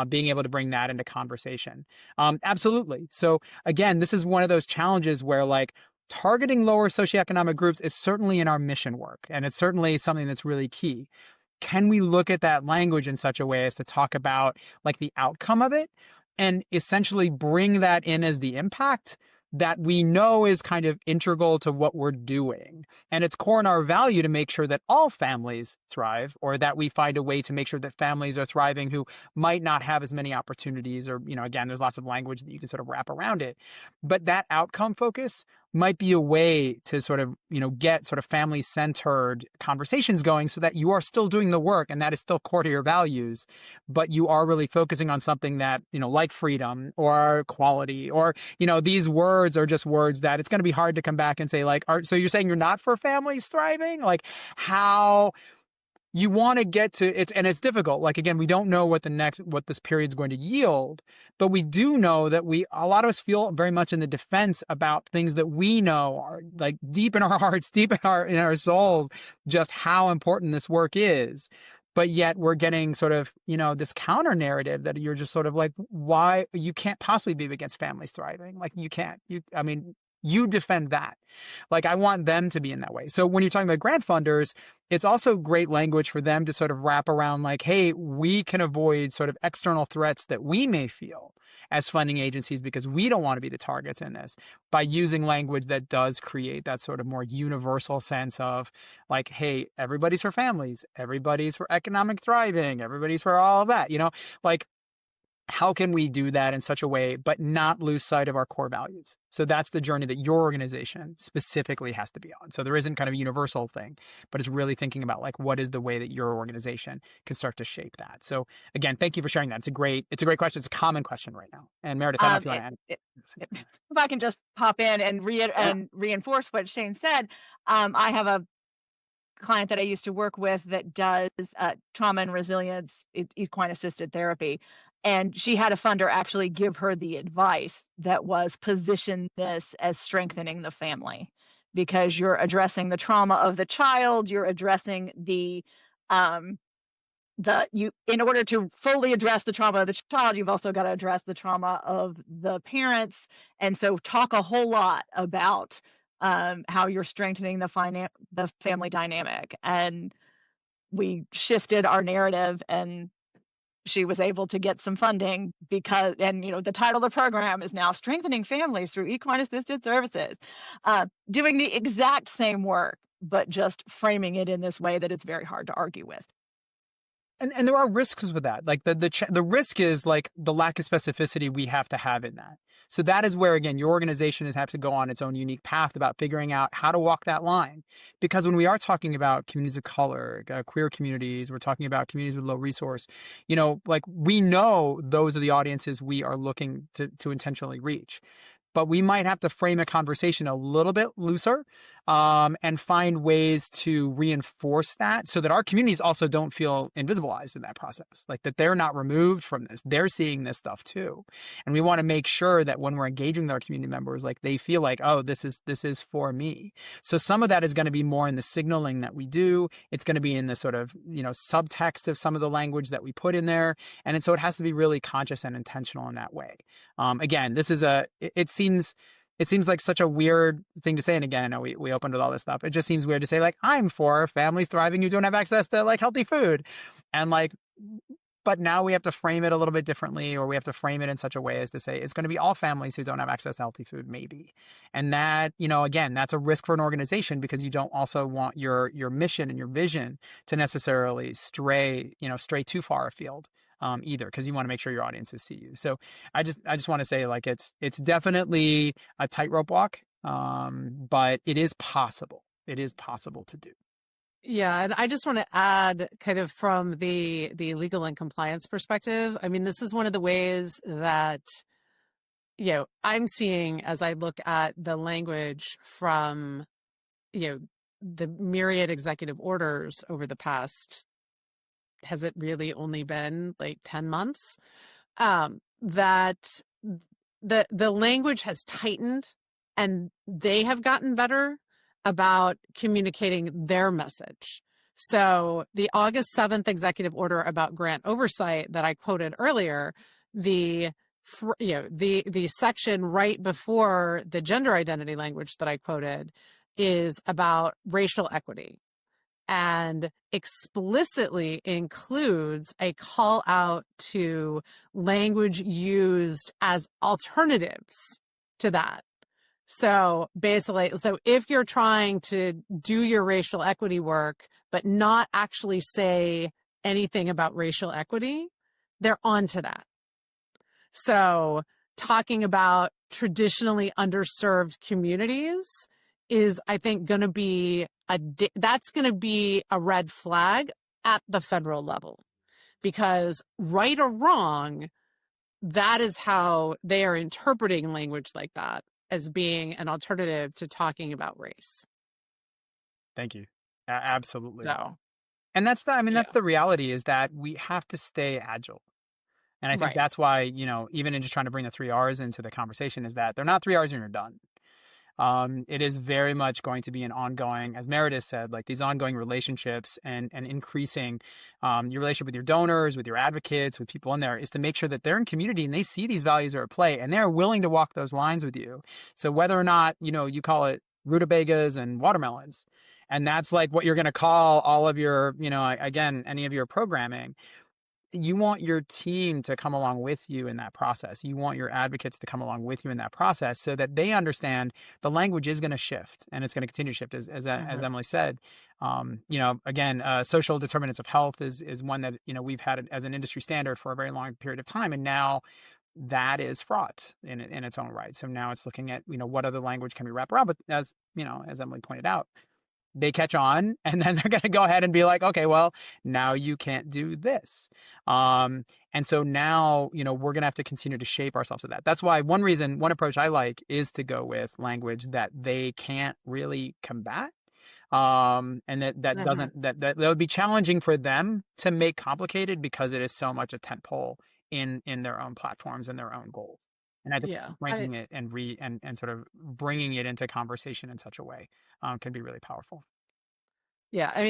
being able to bring that into conversation. Absolutely. So again, this is one of those challenges where like targeting lower socioeconomic groups is certainly in our mission work. And it's certainly something that's really key. Can we look at that language in such a way as to talk about like the outcome of it and essentially bring that in as the impact that we know is kind of integral to what we're doing? And it's core in our value to make sure that all families thrive, or that we find a way to make sure that families are thriving who might not have as many opportunities, or, again, there's lots of language that you can sort of wrap around it. But that outcome focus might be a way to sort of, get sort of family-centered conversations going so that you are still doing the work and that is still core to your values, but you are really focusing on something that, like freedom or equality or, these words are just words that it's going to be hard to come back and say like, so you're saying you're not for families thriving? Like how you want to get to it, and it's difficult. Like, again, we don't know what this period is going to yield, but we do know that a lot of us feel very much in the defense about things that we know are like deep in our hearts, deep in our souls, just how important this work is. But yet we're getting sort of, this counter narrative that you're just sort of like, why you can't possibly be against families thriving. Like you can't, you defend that. Like I want them to be in that way. So when you're talking about grant funders, it's also great language for them to sort of wrap around like, hey, we can avoid sort of external threats that we may feel as funding agencies because we don't want to be the targets in this, by using language that does create that sort of more universal sense of like, hey, everybody's for families, everybody's for economic thriving, everybody's for all of that, like how can we do that in such a way, but not lose sight of our core values? So that's the journey that your organization specifically has to be on. So there isn't kind of a universal thing, but it's really thinking about like, what is the way that your organization can start to shape that? So again, thank you for sharing that. It's a great question. It's a common question right now. And Meredith, I don't know if you want to add. If I can just pop in and reinforce what Shane said, I have a client that I used to work with that does trauma and resilience, equine assisted therapy. And she had a funder actually give her the advice that was position this as strengthening the family, because you're addressing the trauma of the child, you're addressing in order to fully address the trauma of the child, you've also got to address the trauma of the parents. And so talk a whole lot about how you're strengthening the family dynamic. And we shifted our narrative, and she was able to get some funding because, and the title of the program is now Strengthening Families Through Equine Assisted Services, doing the exact same work, but just framing it in this way that it's very hard to argue with. And there are risks with that. Like the risk is like the lack of specificity we have to have in that. So that is where, again, your organization has to go on its own unique path about figuring out how to walk that line. Because when we are talking about communities of color, queer communities, we're talking about communities with low resource, like we know those are the audiences we are looking to intentionally reach. But we might have to frame a conversation a little bit looser and find ways to reinforce that so that our communities also don't feel invisibilized in that process, like that they're not removed from this. They're seeing this stuff too. And we want to make sure that when we're engaging with our community members, like they feel like, oh, this is for me. So some of that is going to be more in the signaling that we do. It's going to be in the sort of, subtext of some of the language that we put in there. And so it has to be really conscious and intentional in that way. Again, this is it seems like such a weird thing to say. And again, I know we opened with all this stuff. It just seems weird to say, like, I'm for families thriving who don't have access to like healthy food. And like, but now we have to frame it a little bit differently, or we have to frame it in such a way as to say it's going to be all families who don't have access to healthy food, maybe. And that, again, that's a risk for an organization, because you don't also want your mission and your vision to necessarily stray too far afield. Either, because you want to make sure your audiences see you. So I just want to say, like, it's definitely a tightrope walk, but it is possible. It is possible to do. Yeah, and I just want to add, kind of from the legal and compliance perspective, I mean, this is one of the ways that, I'm seeing as I look at the language from, the myriad executive orders over the past, has it really only been like 10 months? That the language has tightened, and they have gotten better about communicating their message. So the August 7th executive order about grant oversight that I quoted earlier, the section right before the gender identity language that I quoted is about racial equity, and explicitly includes a call out to language used as alternatives to that. So basically, if you're trying to do your racial equity work, but not actually say anything about racial equity, they're onto that. So talking about traditionally underserved communities is, I think, going to be that's going to be a red flag at the federal level, because right or wrong, that is how they are interpreting language like that as being an alternative to talking about race. Thank you. Absolutely. So, and that's that's the reality, is that we have to stay agile. And I think that's why, even in just trying to bring the 3 R's into the conversation, is that they're not 3 R's and you're done. It is very much going to be an ongoing, as Meredith said, like these ongoing relationships, and increasing your relationship with your donors, with your advocates, with people in there, is to make sure that they're in community and they see these values are at play and they're willing to walk those lines with you. So whether or not, you call it rutabagas and watermelons, and that's like what you're going to call all of your, again, any of your programming, you want your team to come along with you in that process. You want your advocates to come along with you in that process, so that they understand the language is going to shift, and it's going to continue to shift, as Emily said. Again, social determinants of health is one that, we've had as an industry standard for a very long period of time. And now that is fraught in its own right. So now it's looking at, what other language can we wrap around. But as Emily pointed out, they catch on, and then they're going to go ahead and be like, okay, well, now you can't do this. And so now, we're going to have to continue to shape ourselves to that. That's why one approach I like is to go with language that they can't really combat. And that would be challenging for them to make complicated, because it is so much a tentpole in their own platforms and their own goals. And I think ranking it and sort of bringing it into conversation in such a way can be really powerful. Yeah, I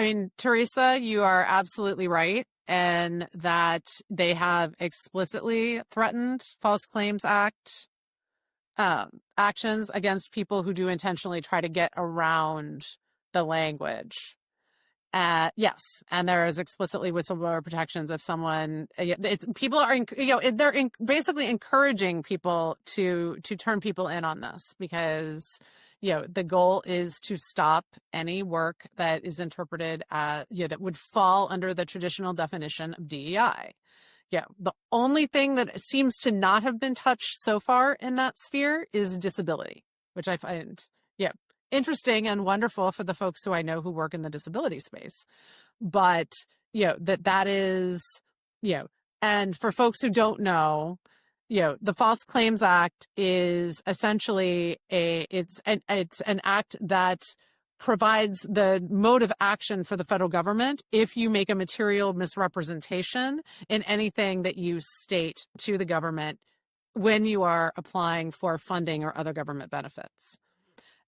mean, Teresa, you are absolutely right, and that they have explicitly threatened False Claims Act actions against people who do intentionally try to get around the language. Yes, and there is explicitly whistleblower protections if someone. People are, they're basically encouraging people to turn people in on this, because the goal is to stop any work that is interpreted that would fall under the traditional definition of DEI. Yeah, the only thing that seems to not have been touched so far in that sphere is disability, which I find interesting and wonderful for the folks who I know who work in the disability space. But, that is, and for folks who don't know, the False Claims Act is essentially it's an act that provides the mode of action for the federal government if you make a material misrepresentation in anything that you state to the government when you are applying for funding or other government benefits.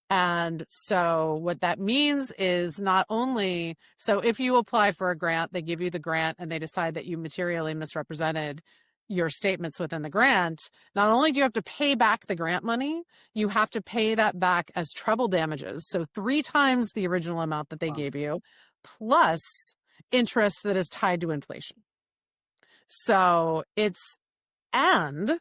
And so what that means is not only, so if you apply for a grant, they give you the grant and they decide that you materially misrepresented your statements within the grant, not only do you have to pay back the grant money, you have to pay that back as treble damages. So 3 times the original amount that they gave you, plus interest that is tied to inflation. So and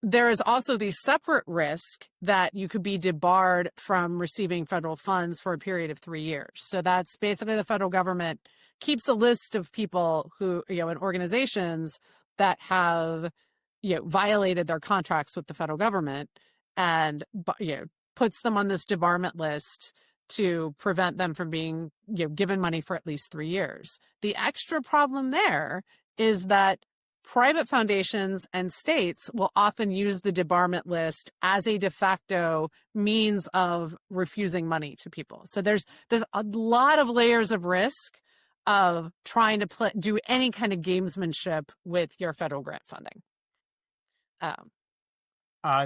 there is also the separate risk that you could be debarred from receiving federal funds for a period of 3 years. So that's basically the federal government keeps a list of people who, and organizations that have, violated their contracts with the federal government and, puts them on this debarment list to prevent them from being, given money for at least 3 years. The extra problem there is that private foundations and states will often use the debarment list as a de facto means of refusing money to people. So there's a lot of layers of risk of trying to do any kind of gamesmanship with your federal grant funding.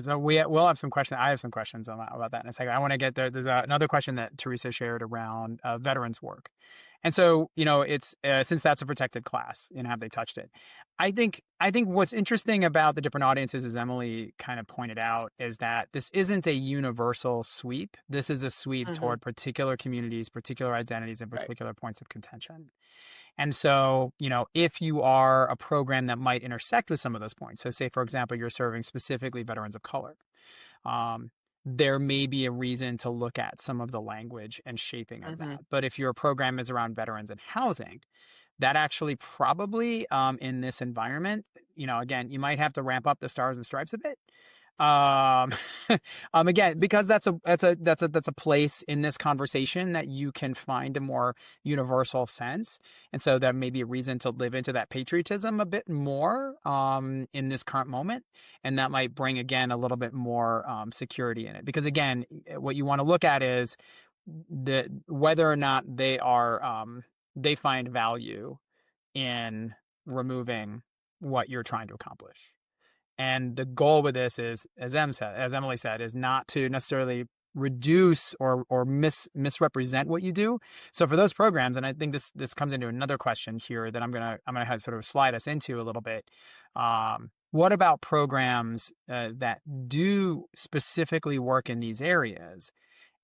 So we'll have some questions. I have some questions about that in a second. I want to get there. There's another question that Teresa shared around veterans work. And so, it's since that's a protected class, have they touched it? I think what's interesting about the different audiences, as Emily kind of pointed out, is that this isn't a universal sweep. This is a sweep toward particular communities, particular identities, and particular points of contention. And so, if you are a program that might intersect with some of those points, so say, for example, you're serving specifically veterans of color, there may be a reason to look at some of the language and shaping of that. But if your program is around veterans and housing, that actually probably in this environment, again, you might have to ramp up the stars and stripes a bit. Again, because that's a place in this conversation that you can find a more universal sense. And so that may be a reason to live into that patriotism a bit more in this current moment. And that might bring, again, a little bit more security in it. Because again, what you want to look at is whether or not they find value in removing what you're trying to accomplish. And the goal with this is, as Emily said, is not to necessarily reduce or misrepresent what you do. So for those programs, and I think this comes into another question here that I'm gonna have sort of slide us into a little bit. What about programs that do specifically work in these areas?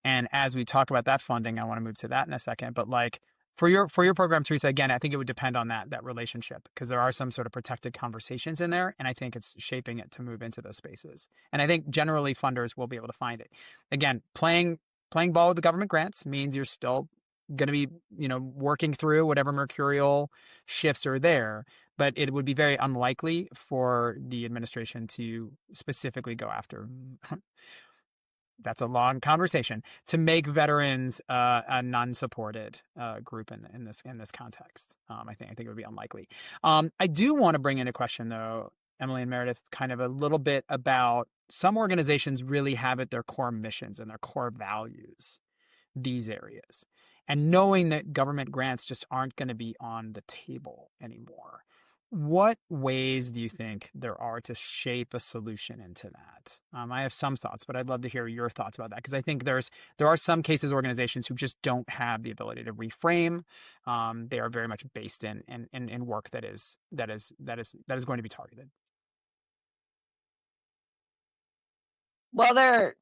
And as we talk about that funding, I want to move to that in a second. But like for your program, Teresa, again, I think it would depend on that relationship, because there are some sort of protected conversations in there, and I think it's shaping it to move into those spaces. And I think generally funders will be able to find it. Again, playing ball with the government grants means you're still going to be, working through whatever mercurial shifts are there, but it would be very unlikely for the administration to specifically go after. That's a long conversation, to make veterans a non-supported group in this context. I think it would be unlikely. I do want to bring in a question, though, Emily and Meredith, kind of a little bit about some organizations really have at their core missions and their core values these areas, and knowing that government grants just aren't going to be on the table anymore. What ways do you think there are to shape a solution into that? I have some thoughts, but I'd love to hear your thoughts about that, because I think there are some cases organizations who just don't have the ability to reframe. They are very much based in work that is going to be targeted. Well, there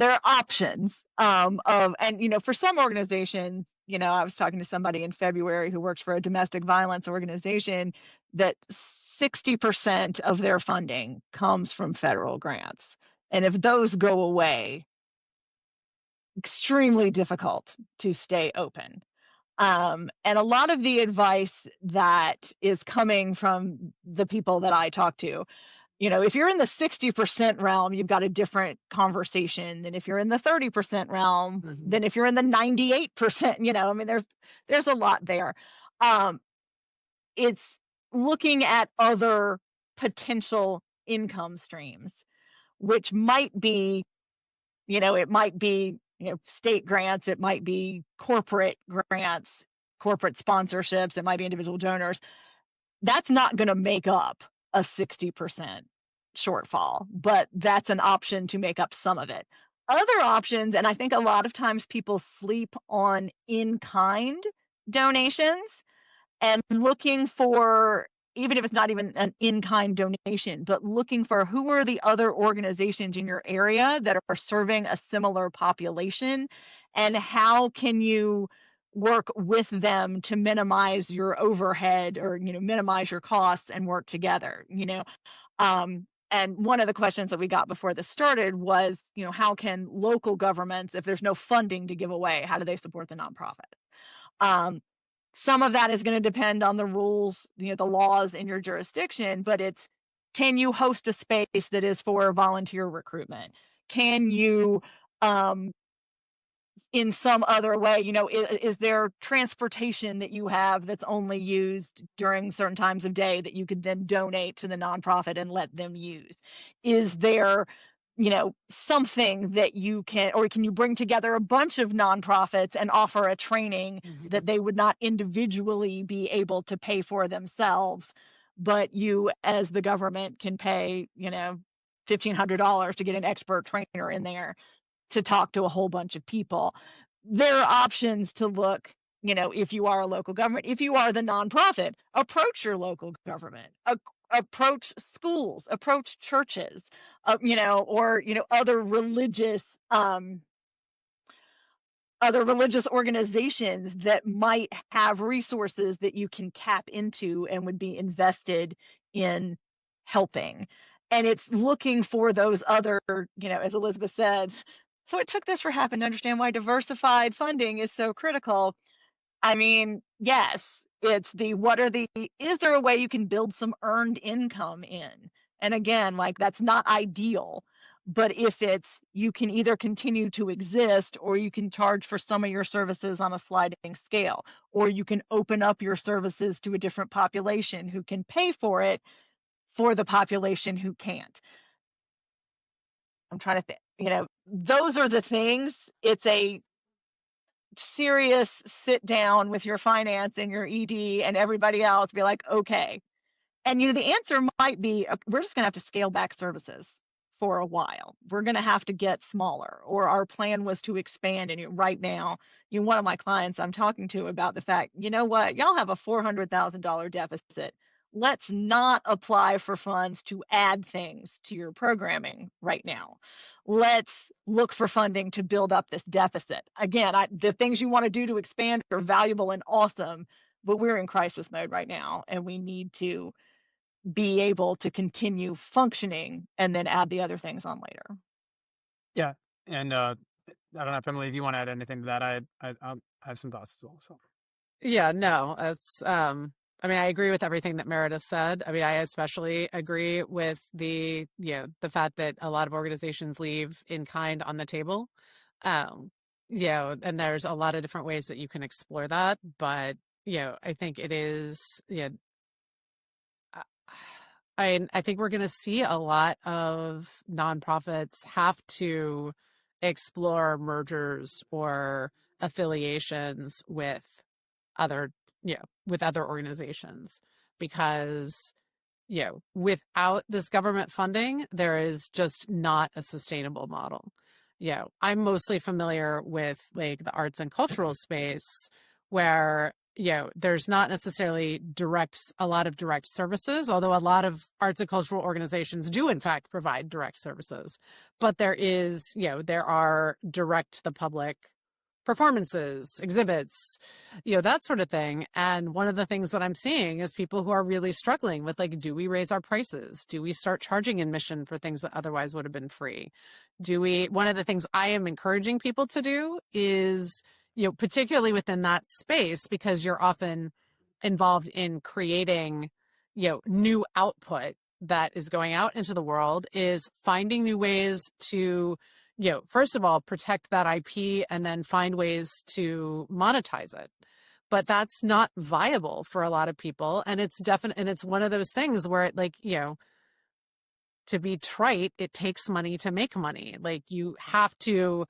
are options for some organizations. I was talking to somebody in February who works for a domestic violence organization that 60% of their funding comes from federal grants. And if those go away, extremely difficult to stay open. And a lot of the advice that is coming from the people that I talk to, if you're in the 60% realm, you've got a different conversation than if you're in the 30% realm, than if you're in the 98%, there's a lot there. It's looking at other potential income streams, which might be, it might be, state grants, it might be corporate grants, corporate sponsorships, it might be individual donors. That's not going to make up a 60% shortfall, but that's an option to make up some of it. Other options, and I think a lot of times people sleep on in-kind donations and looking for, even if it's not even an in-kind donation, but looking for who are the other organizations in your area that are serving a similar population, and how can you work with them to minimize your overhead or minimize your costs and work together. And one of the questions that we got before this started was, how can local governments, if there's no funding to give away, how do they support the nonprofit? Some of that is going to depend on the rules, the laws in your jurisdiction, but it's, can you host a space that is for volunteer recruitment? Can you, in some other way, is there transportation that you have that's only used during certain times of day that you could then donate to the nonprofit and let them use? Is there, something that you can, or can you bring together a bunch of nonprofits and offer a training that they would not individually be able to pay for themselves, but you as the government can pay, $1,500 to get an expert trainer in there to talk to a whole bunch of people? There are options to look, if you are a local government, if you are the nonprofit, approach your local government, approach schools, approach churches, or, other religious organizations that might have resources that you can tap into and would be invested in helping. And it's looking for those other, as Elizabeth said, so it took this for Happen to understand why diversified funding is so critical. I mean, yes, it's is there a way you can build some earned income in? And again, that's not ideal, but if it's, you can either continue to exist, or you can charge for some of your services on a sliding scale, or you can open up your services to a different population who can pay for it for the population who can't. I'm trying to think, those are the things. It's a serious sit down with your finance and your ED and everybody else, be like, okay. And, the answer might be, we're just going to have to scale back services for a while. We're going to have to get smaller, or our plan was to expand. And right now, one of my clients I'm talking to about the fact, what, y'all have a $400,000 deficit. Let's not apply for funds to add things to your programming right now. Let's look for funding to build up this deficit. Again, the things you want to do to expand are valuable and awesome, but we're in crisis mode right now, and we need to be able to continue functioning and then add the other things on later. Yeah. And I don't know if Emily, if you want to add anything to that, I have some thoughts as well. So yeah, no, it's I agree with everything that Meredith said. I especially agree with the fact that a lot of organizations leave in kind on the table. And there's a lot of different ways that you can explore that, but I think it is, I think we're going to see a lot of nonprofits have to explore mergers or affiliations with other organizations, because without this government funding, there is just not a sustainable model. I'm mostly familiar with the arts and cultural space, where there's not necessarily a lot of direct services, although a lot of arts and cultural organizations do in fact provide direct services. But there are direct to the public performances, exhibits, that sort of thing. And one of the things that I'm seeing is people who are really struggling with, do we raise our prices? Do we start charging admission for things that otherwise would have been free? One of the things I am encouraging people to do is, particularly within that space, because you're often involved in creating, new output that is going out into the world, is finding new ways to, first of all, protect that IP and then find ways to monetize it. but that's not viable for a lot of people. And it's definitely, and it's one of those things where it, like, to be trite, it takes money to make money. Like you have to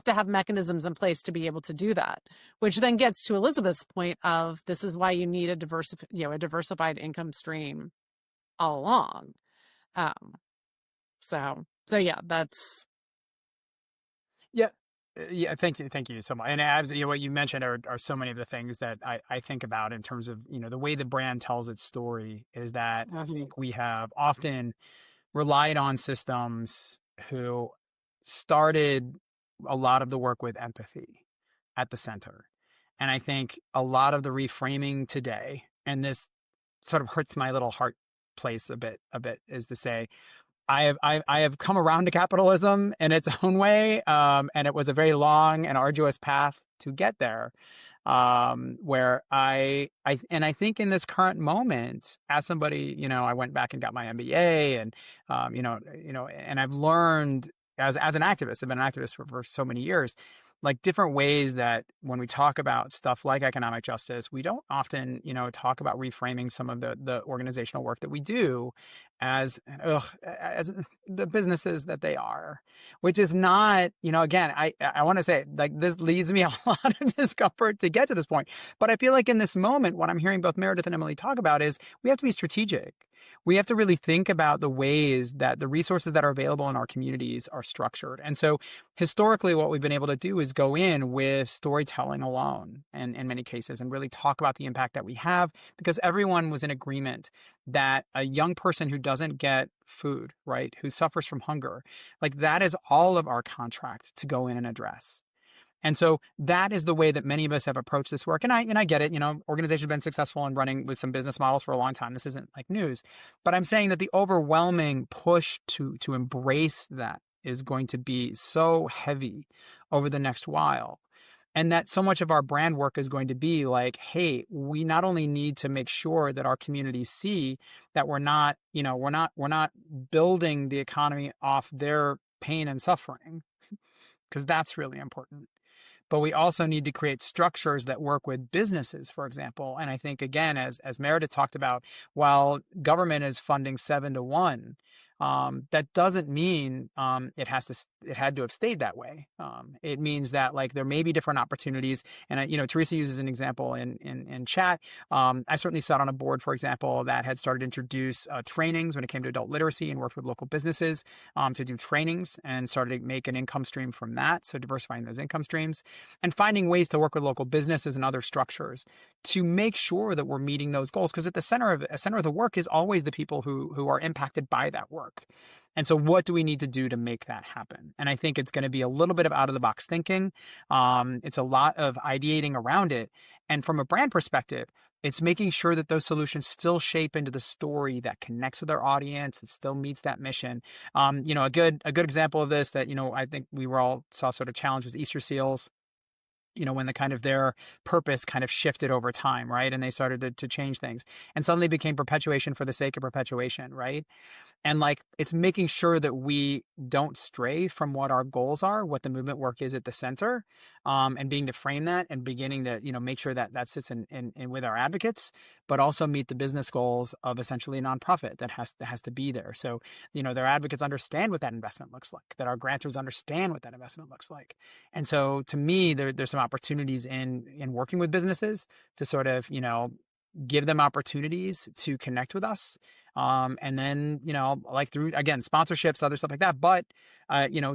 have mechanisms in place to be able to do that, which then gets to Elizabeth's point of this is why you need a diversified income stream all along. So yeah, that's. Yeah. Yeah, thank you so much. And as what you mentioned are so many of the things that I think about in terms of the way the brand tells its story is that I think we have often relied on systems who started a lot of the work with empathy at the center. And I think a lot of the reframing today, and this sort of hurts my little heart place a bit, is to say, I have come around to capitalism in its own way, and it was a very long and arduous path to get there. Where I think in this current moment, as somebody, I went back and got my MBA, and and I've learned as an activist, I've been an activist for so many years, like different ways that when we talk about stuff like economic justice, we don't often, talk about reframing some of the organizational work that we do as the businesses that they are, which is not, again, I want to say, like, this leaves me a lot of discomfort to get to this point. But I feel like in this moment, what I'm hearing both Meredith and Emily talk about is we have to be strategic. We have to really think about the ways that the resources that are available in our communities are structured. And so historically, what we've been able to do is go in with storytelling alone, and in many cases, and really talk about the impact that we have, because everyone was in agreement that a young person who doesn't get food, right, who suffers from hunger, like that is all of our contract to go in and address. And so that is the way that many of us have approached this work. And I get it, organizations have been successful in running with some business models for a long time. This isn't like news, but I'm saying that the overwhelming push to embrace that is going to be so heavy over the next while. And that so much of our brand work is going to be like, hey, we not only need to make sure that our communities see that we're not building the economy off their pain and suffering, because that's really important. But we also need to create structures that work with businesses, for example. And I think, again, as Meredith talked about, while government is funding 7-1, that doesn't mean it had to have stayed that way. It means that, like, there may be different opportunities. And Teresa uses an example in chat. I certainly sat on a board, for example, that had started to introduce trainings when it came to adult literacy, and worked with local businesses to do trainings, and started to make an income stream from that. So diversifying those income streams and finding ways to work with local businesses and other structures to make sure that we're meeting those goals. Because at the center of the work is always the people who are impacted by that work. And so what do we need to do to make that happen? And I think it's going to be a little bit of out of the box thinking. It's a lot of ideating around it. And from a brand perspective, it's making sure that those solutions still shape into the story that connects with our audience, that still meets that mission. A good example of this that, I think we were all saw sort of challenge was Easter seals. When the kind of their purpose kind of shifted over time, right? And they started to change things, and suddenly became perpetuation for the sake of perpetuation, right? And like, it's making sure that we don't stray from what our goals are, what the movement work is at the center, and being to frame that and beginning to, make sure that that sits in with our advocates, but also meet the business goals of essentially a nonprofit that has to be there. So, their advocates understand what that investment looks like, that our grantors understand what that investment looks like. And so to me, there's some opportunities in working with businesses to sort of, give them opportunities to connect with us. And then, like through, again, sponsorships, other stuff like that, but,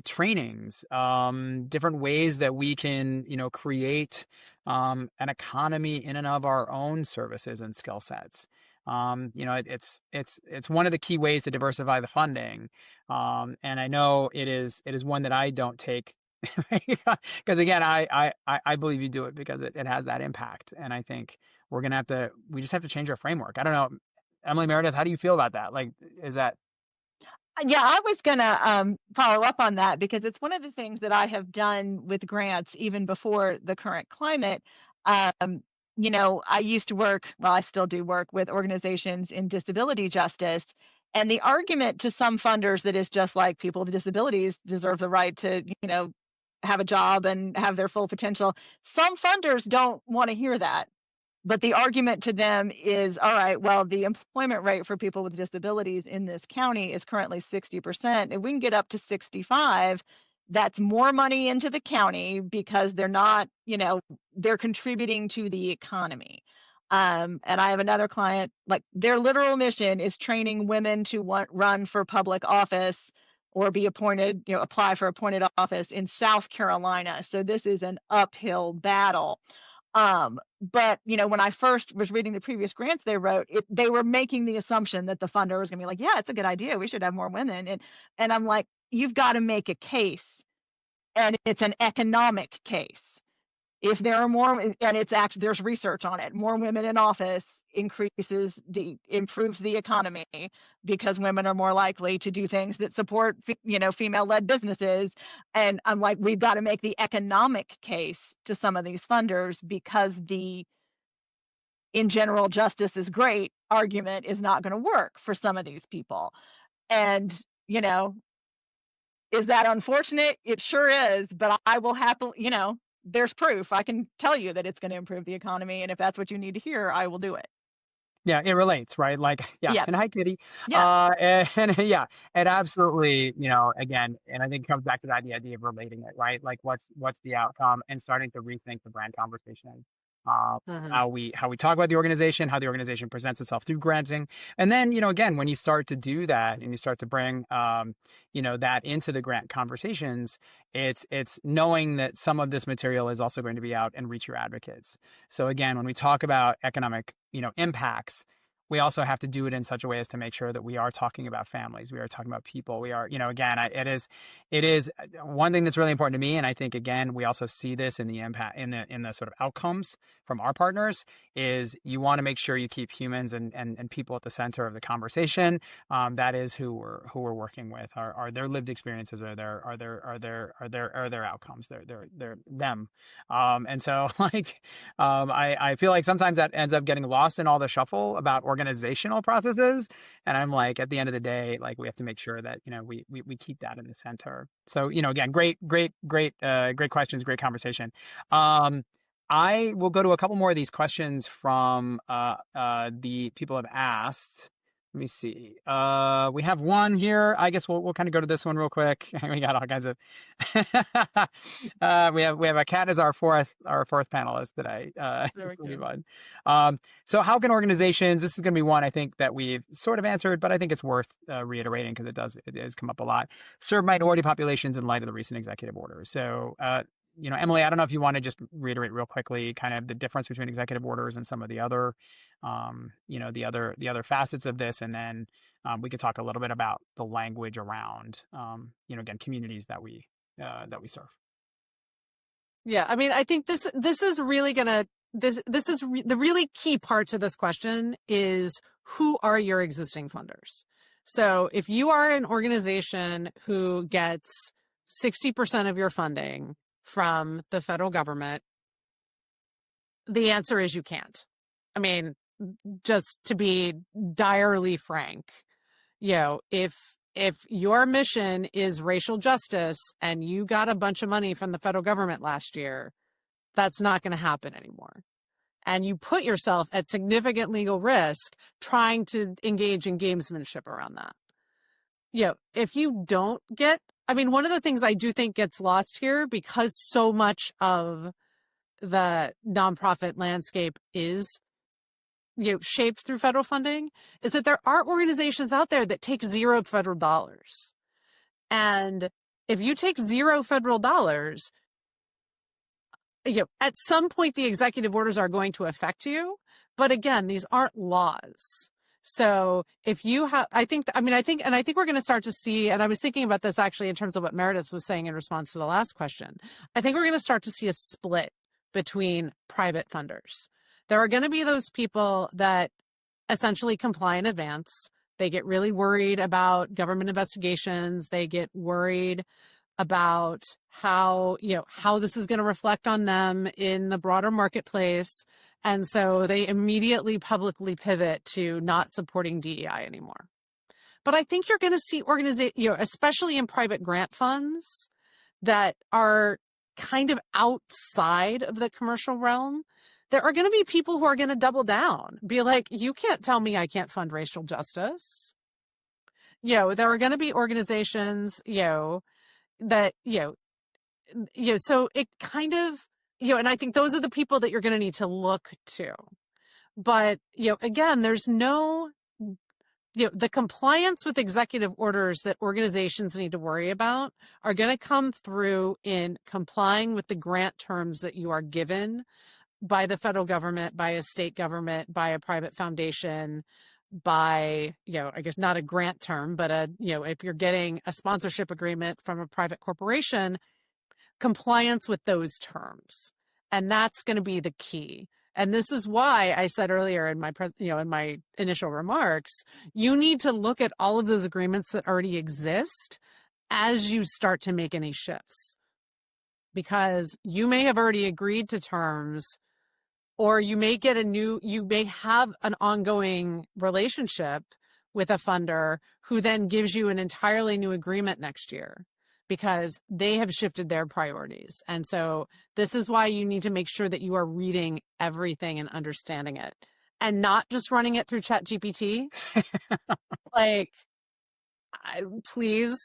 trainings, different ways that we can, create, an economy in and of our own services and skill sets. It's one of the key ways to diversify the funding. And I know it is one that I don't take because again, I believe you do it because it has that impact. And I think we just have to change our framework. I don't know. Emily, Meredith, how do you feel about that? Like, is that? Yeah, I was going to follow up on that, because it's one of the things that I have done with grants even before the current climate. I used to work, well, I still do work with organizations in disability justice. And the argument to some funders that is just like, people with disabilities deserve the right to, have a job and have their full potential. Some funders don't want to hear that. But the argument to them is, all right, well, the employment rate for people with disabilities in this county is currently 60%. If we can get up to 65, that's more money into the county because they're not, they're contributing to the economy. And I have another client, like their literal mission is training women to run for public office or be appointed, apply for appointed office in South Carolina. So this is an uphill battle. But when I first was reading the previous grants they wrote, they were making the assumption that the funder was going to be like, yeah, it's a good idea. We should have more women. And I'm like, you've got to make a case, and it's an economic case. If there are more, and it's actually, there's research on it, more women in office improves the economy because women are more likely to do things that support, female-led businesses. And I'm like, we've got to make the economic case to some of these funders because the in general justice is great argument is not going to work for some of these people. And, is that unfortunate? It sure is, but I will happily, there's proof. I can tell you that it's going to improve the economy. And if that's what you need to hear, I will do it. Yeah, it relates, right? Like, yeah. Yeah. And hi, Kitty. Yeah. And yeah, it absolutely, again, and I think it comes back to that the idea of relating it, right? Like what's the outcome, and starting to rethink the brand conversation. How we talk about the organization, how the organization presents itself through granting. And then, again, when you start to do that and you start to bring that into the grant conversations, it's knowing that some of this material is also going to be out and reach your advocates. So again, when we talk about economic impacts, we also have to do it in such a way as to make sure that we are talking about families, we are talking about people, we are, again, it is one thing that's really important to me. And I think, again, we also see this in the impact, in the sort of outcomes from our partners, is you want to make sure you keep humans and people at the center of the conversation. That is who we're working with, are their lived experiences, are their outcomes, they're them. And so I feel like sometimes that ends up getting lost in all the shuffle about organizational processes. And I'm like, at the end of the day, like, we have to make sure that, we keep that in the center. So, again, great questions, great conversation. I will go to a couple more of these questions from the people have asked. Let me see. We have one here. I guess we'll kind of go to this one real quick. We got all kinds of. we have a cat as our fourth panelist today. Very good. Fun. So how can organizations? This is going to be one I think that we've sort of answered, but I think it's worth reiterating because it does come up a lot. Serve minority populations in light of the recent executive order. So. Emily, I don't know if you want to just reiterate real quickly kind of the difference between executive orders and some of the other, the other facets of this, and then we could talk a little bit about the language around, again, communities that we serve. Yeah, I mean, I think this is really gonna the really key part to this question is, who are your existing funders? So if you are an organization who gets 60% of your funding from the federal government, the answer is you can't. I mean, just to be direly frank, if your mission is racial justice and you got a bunch of money from the federal government last year, that's not going to happen anymore. And you put yourself at significant legal risk trying to engage in gamesmanship around that. If you don't get, I mean, one of the things I do think gets lost here, because so much of the nonprofit landscape is, shaped through federal funding, is that there are organizations out there that take zero federal dollars. And if you take zero federal dollars, at some point the executive orders are going to affect you. But again, these aren't laws. So if you have, I think we're going to start to see, and I was thinking about this actually in terms of what Meredith was saying in response to the last question. I think we're going to start to see a split between private funders. There are going to be those people that essentially comply in advance. They get really worried about government investigations. They get worried about how this is going to reflect on them in the broader marketplace. And so they immediately publicly pivot to not supporting DEI anymore. But I think you're going to see especially in private grant funds that are kind of outside of the commercial realm, there are going to be people who are going to double down, be like, you can't tell me I can't fund racial justice. There are going to be organizations, that, so it kind of, and I think those are the people that you're going to need to look to. But, again, there's no, the compliance with executive orders that organizations need to worry about are going to come through in complying with the grant terms that you are given by the federal government, by a state government, by a private foundation, by, I guess not a grant term, but if you're getting a sponsorship agreement from a private corporation, compliance with those terms. And that's going to be the key. And this is why I said earlier in my in my initial remarks, you need to look at all of those agreements that already exist as you start to make any shifts. Because you may have already agreed to terms, or you may have an ongoing relationship with a funder who then gives you an entirely new agreement next year because they have shifted their priorities. And so this is why you need to make sure that you are reading everything and understanding it and not just running it through ChatGPT. Please.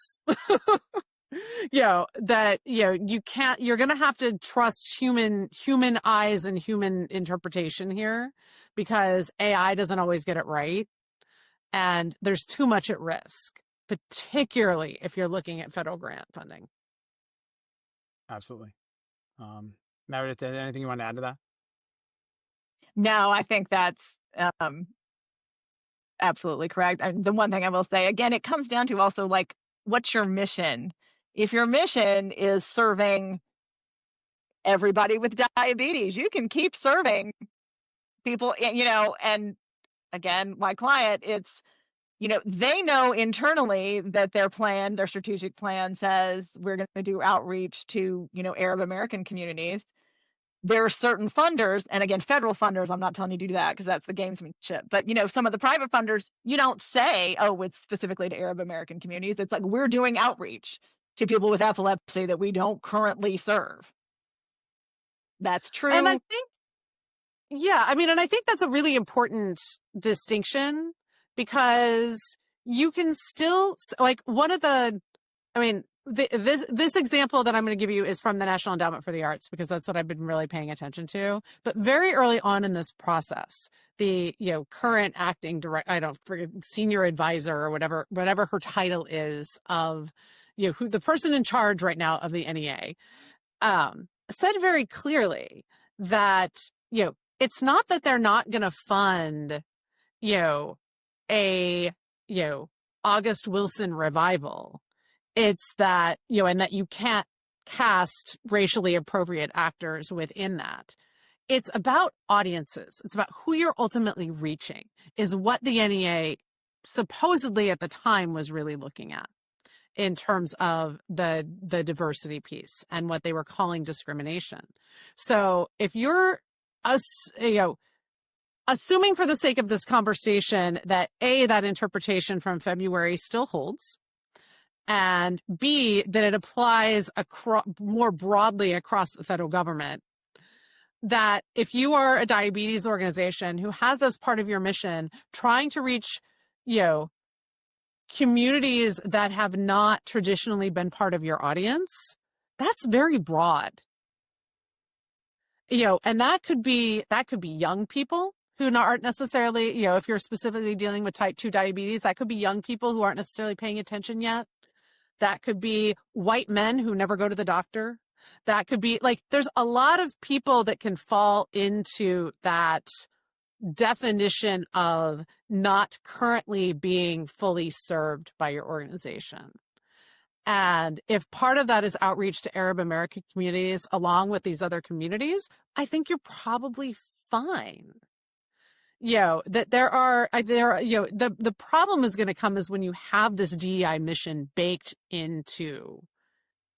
You can't, you're going to have to trust human eyes and human interpretation here because AI doesn't always get it right. And there's too much at risk, particularly if you're looking at federal grant funding. Absolutely. Meredith, anything you want to add to that? No, I think that's absolutely correct. And the one thing I will say, again, it comes down to also what's your mission? If your mission is serving everybody with diabetes, you can keep serving people, and again, my client, it's, they know internally that their strategic plan says we're going to do outreach to, Arab American communities. There are certain funders, and again, federal funders, I'm not telling you to do that because that's the gamesmanship. But, some of the private funders, you don't say, oh, it's specifically to Arab American communities. It's like we're doing outreach to people with epilepsy that we don't currently serve. That's true. And I think, and I think that's a really important distinction because you can still, this example that I'm going to give you is from the National Endowment for the Arts because that's what I've been really paying attention to. But very early on in this process, the current acting senior advisor or whatever her title is of who the person in charge right now of the NEA said very clearly that it's not that they're not going to fund a August Wilson revival. It's that, and that you can't cast racially appropriate actors within that. It's about audiences. It's about who you're ultimately reaching is what the NEA supposedly at the time was really looking at in terms of the diversity piece and what they were calling discrimination. So if you're, assuming for the sake of this conversation that that interpretation from February still holds, and B, that it applies more broadly across the federal government, that if you are a diabetes organization who has as part of your mission trying to reach, communities that have not traditionally been part of your audience, that's very broad. And that could be young people who aren't necessarily, if you're specifically dealing with type 2 diabetes, that could be young people who aren't necessarily paying attention yet. That could be white men who never go to the doctor. That could be there's a lot of people that can fall into that definition of not currently being fully served by your organization. And if part of that is outreach to Arab American communities along with these other communities, I think you're probably fine. That the problem is going to come is when you have this DEI mission baked into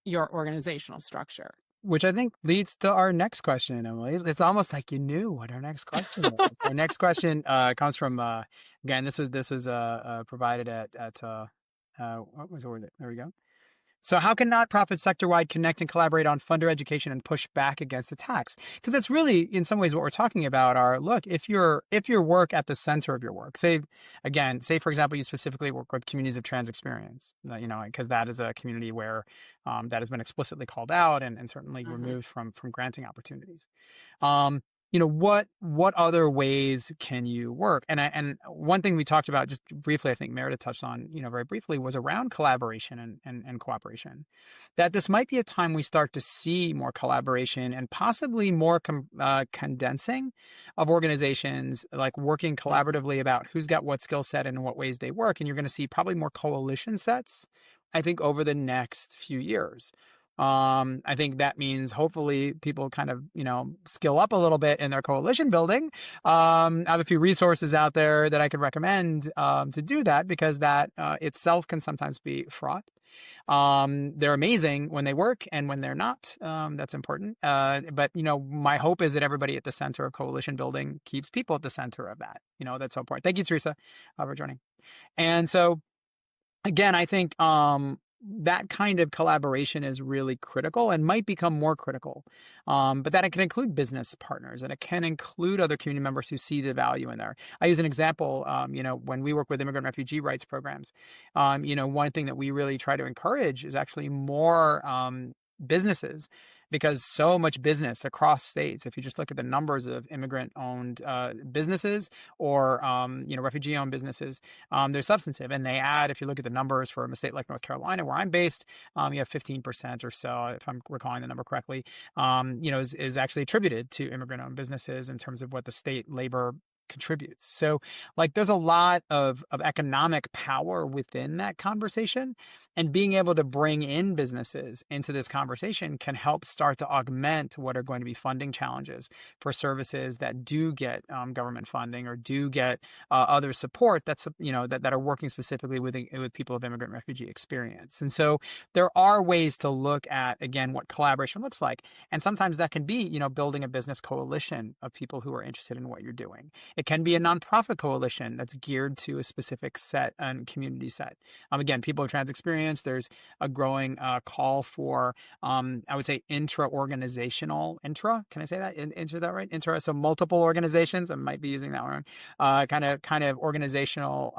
your organizational structure. Which I think leads to our next question, Emily. It's almost like you knew what our next question was. Our next question comes from, again, this was provided at what was it? There we go. So how can nonprofits sector-wide connect and collaborate on funder education and push back against attacks? Because that's really, in some ways, what we're talking about are, look, if your work at the center of your work, say, for example, you specifically work with communities of trans experience, because that is a community where that has been explicitly called out and certainly removed from granting opportunities. Um, what other ways can you work? And one thing we talked about just briefly, I think Meredith touched on, very briefly, was around collaboration and cooperation. That this might be a time we start to see more collaboration and possibly more condensing of organizations, like working collaboratively about who's got what skill set and in what ways they work. And you're going to see probably more coalition sets, I think, over the next few years. I think that means hopefully people kind of, skill up a little bit in their coalition building. I have a few resources out there that I could recommend to do that, because that itself can sometimes be fraught. They're amazing when they work, and when they're not, that's important. But my hope is that everybody at the center of coalition building keeps people at the center of that. That's so important. Thank you, Teresa, for joining. And so, again, I think that kind of collaboration is really critical and might become more critical. But that it can include business partners, and it can include other community members who see the value in there. I use an example, when we work with immigrant refugee rights programs, one thing that we really try to encourage is actually more businesses, because so much business across states, if you just look at the numbers of immigrant-owned businesses or refugee-owned businesses, they're substantive. And they add, if you look at the numbers for a state like North Carolina, where I'm based, you have 15% or so, if I'm recalling the number correctly, is actually attributed to immigrant-owned businesses in terms of what the state labor contributes. So, there's a lot of economic power within that conversation, and being able to bring in businesses into this conversation can help start to augment what are going to be funding challenges for services that do get government funding or do get other support that are working specifically with people of immigrant refugee experience. And so there are ways to look at, again, what collaboration looks like. And sometimes that can be, building a business coalition of people who are interested in what you're doing. It can be a nonprofit coalition that's geared to a specific set and community set. Again, people of trans experience, there's a growing call for, I would say, can I say that? Intra, so multiple organizations, I might be using that one, kind of organizational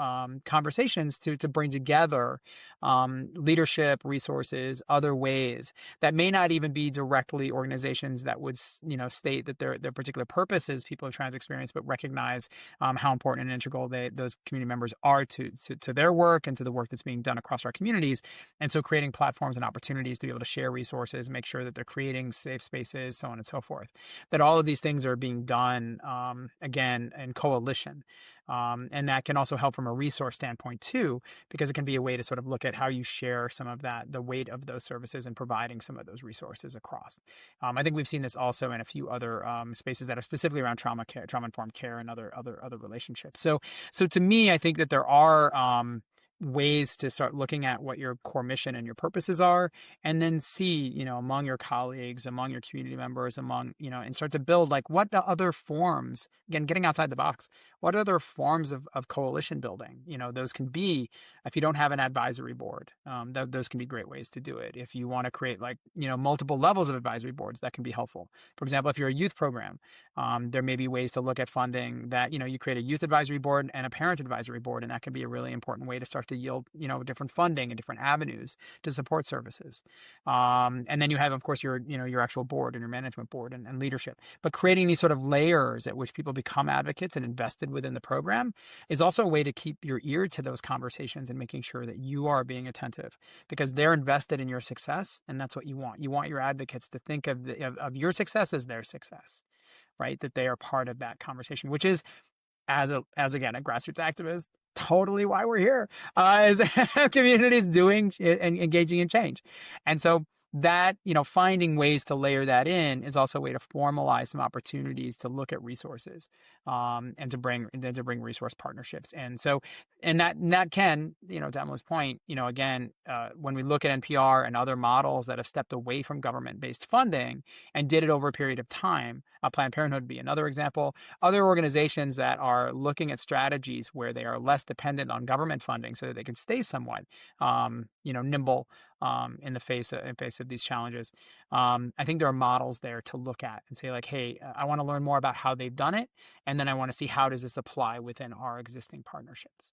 conversations to bring together leadership, resources, other ways that may not even be directly organizations that would, state that their particular purpose is people of trans experience, but recognize how important and integral those community members are to their work and to the work that's being done across our communities. And so creating platforms and opportunities to be able to share resources, make sure that they're creating safe spaces, so on and so forth, that all of these things are being done, again, in coalition. And that can also help from a resource standpoint too, because it can be a way to sort of look at how you share some of the weight of those services and providing some of those resources across. I think we've seen this also in a few other spaces that are specifically around trauma-informed care and other relationships. So to me, I think that there are ways to start looking at what your core mission and your purposes are, and then see, among your colleagues, among your community members, and start to build what the other forms, again, getting outside the box, what other forms of coalition building, those can be. If you don't have an advisory board, those can be great ways to do it. If you want to create multiple levels of advisory boards, that can be helpful. For example, if you're a youth program, there may be ways to look at funding that, you create a youth advisory board and a parent advisory board, and that can be a really important way to start to yield, different funding and different avenues to support services. And then you have, of course, your actual board and your management board and leadership. But creating these sort of layers at which people become advocates and invested within the program is also a way to keep your ear to those conversations and making sure that you are being attentive, because they're invested in your success, and that's what you want. You want your advocates to think of your success as their success, right? That they are part of that conversation, which is, as again, a grassroots activist, totally why we're here, as communities doing and engaging in change. And so that, finding ways to layer that in is also a way to formalize some opportunities to look at resources, and to bring resource partnerships. And so and that can, to Emily's point, again, when we look at NPR and other models that have stepped away from government-based funding and did it over a period of time, Planned Parenthood would be another example. Other organizations that are looking at strategies where they are less dependent on government funding so that they can stay somewhat, nimble in the face of these challenges. I think there are models there to look at and say, like, hey, I want to learn more about how they've done it, and then I want to see how does this apply within our existing partnerships.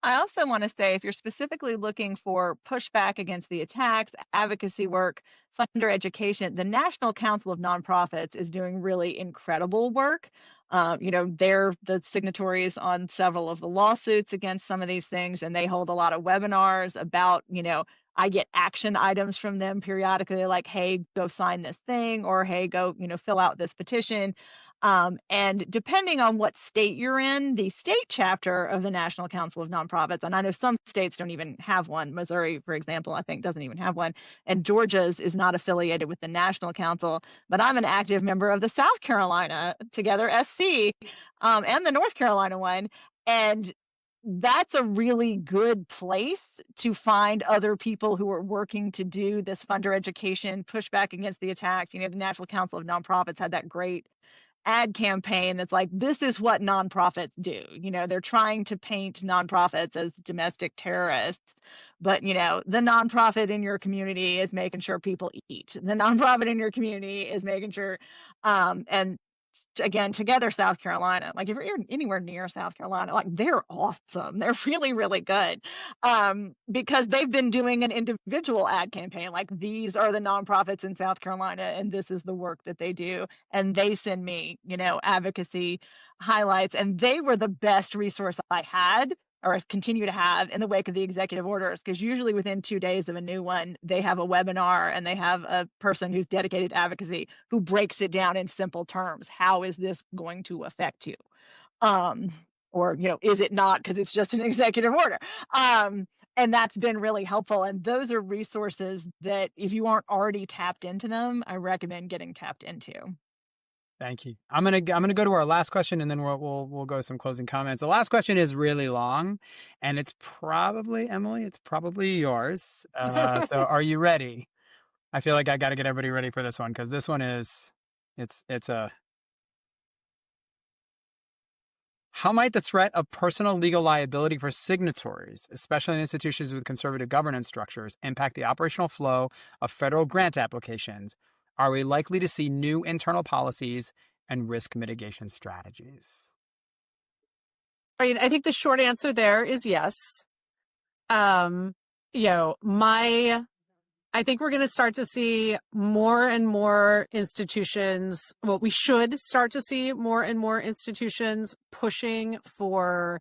I also want to say, if you're specifically looking for pushback against the attacks, advocacy work, funder education, the National Council of Nonprofits is doing really incredible work. They're the signatories on several of the lawsuits against some of these things, and they hold a lot of webinars about, I get action items from them periodically, like, hey, go sign this thing, or hey, go, fill out this petition. And depending on what state you're in, the state chapter of the National Council of Nonprofits, and I know some states don't even have one. Missouri, for example, I think doesn't even have one. And Georgia's is not affiliated with the National Council, but I'm an active member of the South Carolina Together SC, and the North Carolina one. And that's a really good place to find other people who are working to do this funder education, pushback against the attacks. The National Council of Nonprofits had that great ad campaign that's like, this is what nonprofits do. They're trying to paint nonprofits as domestic terrorists, but the nonprofit in your community is making sure people eat. The nonprofit in your community is making sure, and again, Together South Carolina, like if you're anywhere near South Carolina, like they're awesome. They're really, really good, because they've been doing an individual ad campaign. Like, these are the nonprofits in South Carolina, and this is the work that they do. And they send me, advocacy highlights, and they were the best resource I had, or continue to have, in the wake of the executive orders, because usually within 2 days of a new one, they have a webinar and they have a person who's dedicated to advocacy who breaks it down in simple terms. How is this going to affect you? Or, is it not, because it's just an executive order? And that's been really helpful. And those are resources that, if you aren't already tapped into them, I recommend getting tapped into. Thank you. I'm gonna go to our last question, and then we'll go to some closing comments. The last question is really long, and it's probably, Emily, it's probably yours. So are you ready? I feel like I got to get everybody ready for this one, because this one is, it's a. How might the threat of personal legal liability for signatories, especially in institutions with conservative governance structures, impact the operational flow of federal grant applications? Are we likely to see new internal policies and risk mitigation strategies? I think the short answer there is yes. I think we're going to start to see more and more institutions. Well, we should start to see more and more institutions pushing for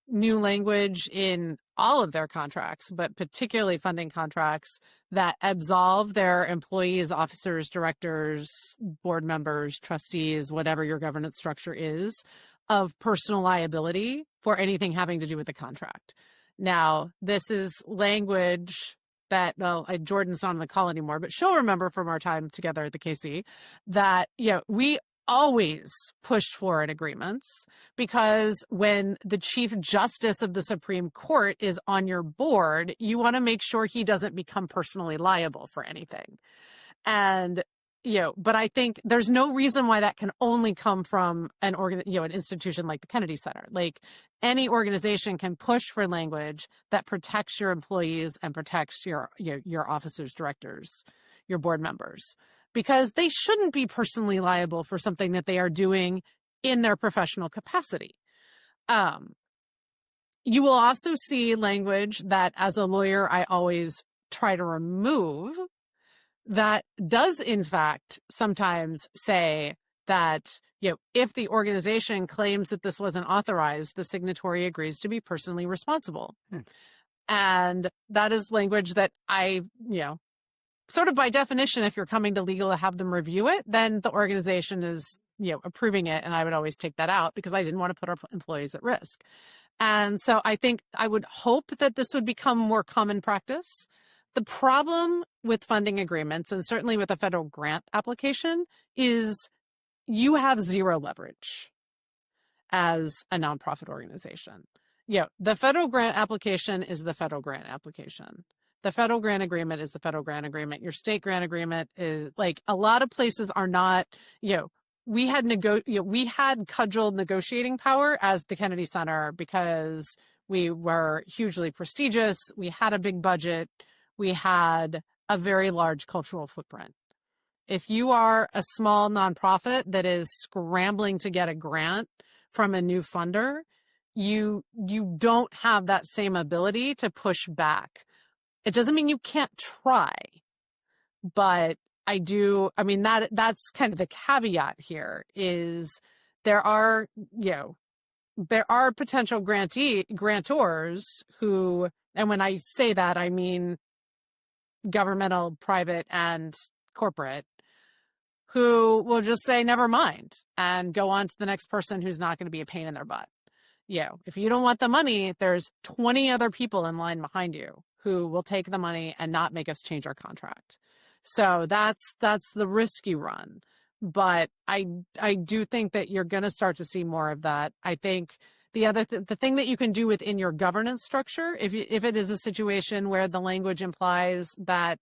new language in all of their contracts, but particularly funding contracts that absolve their employees, officers, directors, board members, trustees, whatever your governance structure is, of personal liability for anything having to do with the contract. Now, this is language that, Jordan's not on the call anymore, but she'll remember from our time together at the KC that, we always pushed for agreements, because when the Chief Justice of the Supreme Court is on your board, you want to make sure he doesn't become personally liable for anything. And, but I think there's no reason why that can only come from an institution like the Kennedy Center. Like, any organization can push for language that protects your employees and protects your officers, directors, your board members, because they shouldn't be personally liable for something that they are doing in their professional capacity. You will also see language that, as a lawyer, I always try to remove, that does in fact sometimes say that, if the organization claims that this wasn't authorized, the signatory agrees to be personally responsible. And that is language that I, sort of by definition, if you're coming to legal to have them review it, then the organization is, approving it. And I would always take that out, because I didn't want to put our employees at risk. And so I think I would hope that this would become more common practice. The problem with funding agreements, and certainly with a federal grant application, is you have zero leverage as a nonprofit organization. the federal grant application is the federal grant application. The federal grant agreement is the federal grant agreement. Your state grant agreement is like a lot of places are not, we had cudgeled negotiating power as the Kennedy Center because we were hugely prestigious. We had a big budget. We had a very large cultural footprint. If you are a small nonprofit that is scrambling to get a grant from a new funder, you don't have that same ability to push back. It doesn't mean you can't try, but that's kind of the caveat here is there are potential grantors who, and when I say that, I mean governmental, private, and corporate, who will just say, never mind, and go on to the next person who's not going to be a pain in their butt. If you don't want the money, there's 20 other people in line behind you who will take the money and not make us change our contract. So that's the risk you run. But I do think that you're going to start to see more of that. I think the thing that you can do within your governance structure, if it is a situation where the language implies that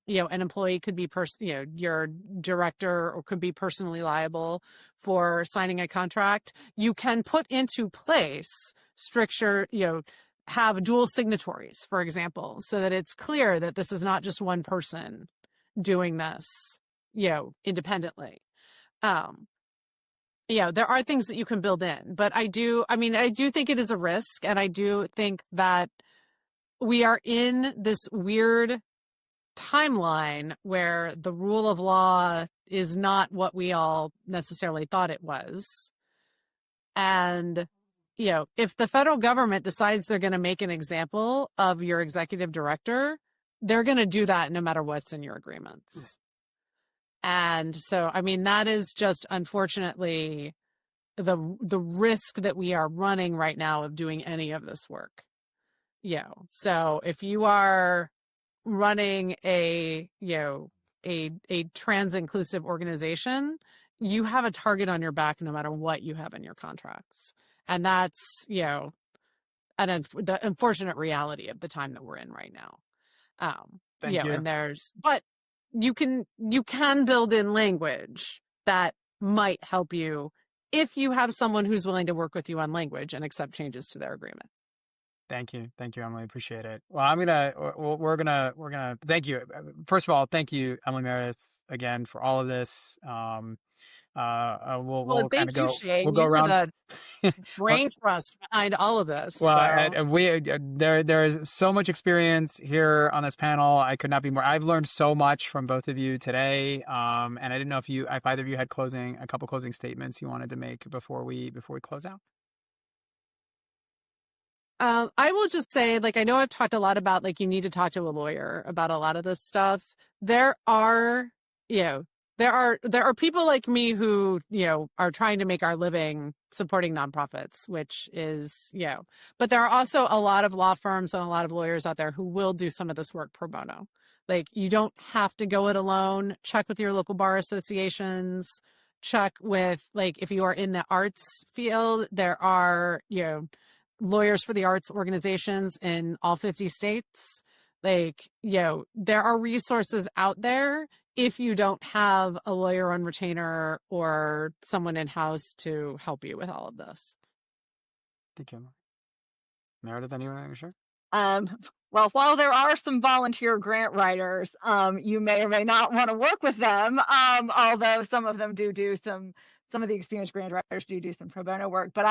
an employee could be your director or could be personally liable for signing a contract, you can put into place stricture, have dual signatories, for example, so that it's clear that this is not just one person doing this, independently. There are things that you can build in, but I do think it is a risk. And I do think that we are in this weird timeline where the rule of law is not what we all necessarily thought it was. And, if the federal government decides they're going to make an example of your executive director, they're going to do that no matter what's in your agreements. And so, that is just unfortunately the risk that we are running right now of doing any of this work. So if you are running a trans inclusive organization, you have a target on your back no matter what you have in your contracts. And that's, the unfortunate reality of the time that we're in right now. Thank you. But you can build in language that might help you if you have someone who's willing to work with you on language and accept changes to their agreement. Thank you, Emily. Appreciate it. Well, we're gonna thank you. First of all, thank you, Emily Meredith, again for all of this. We'll kind of go. Shane. We'll go around. Brain trust behind all of this. Well, so. There is so much experience here on this panel. I could not be more. I've learned so much from both of you today. And I didn't know if either of you had a couple closing statements you wanted to make before we close out. I will just say, I know I've talked a lot about, you need to talk to a lawyer about a lot of this stuff. There are people like me who, are trying to make our living supporting nonprofits, which is, but there are also a lot of law firms and a lot of lawyers out there who will do some of this work pro bono. You don't have to go it alone. Check with your local bar associations. Check with, if you are in the arts field, there are, lawyers for the arts organizations in all 50 states. There are resources out there if you don't have a lawyer on retainer or someone in-house to help you with all of this. Thank you. Meredith, anyone share? Well, while there are some volunteer grant writers, you may or may not want to work with them, although some of them do some of the experienced grant writers do some pro bono work. But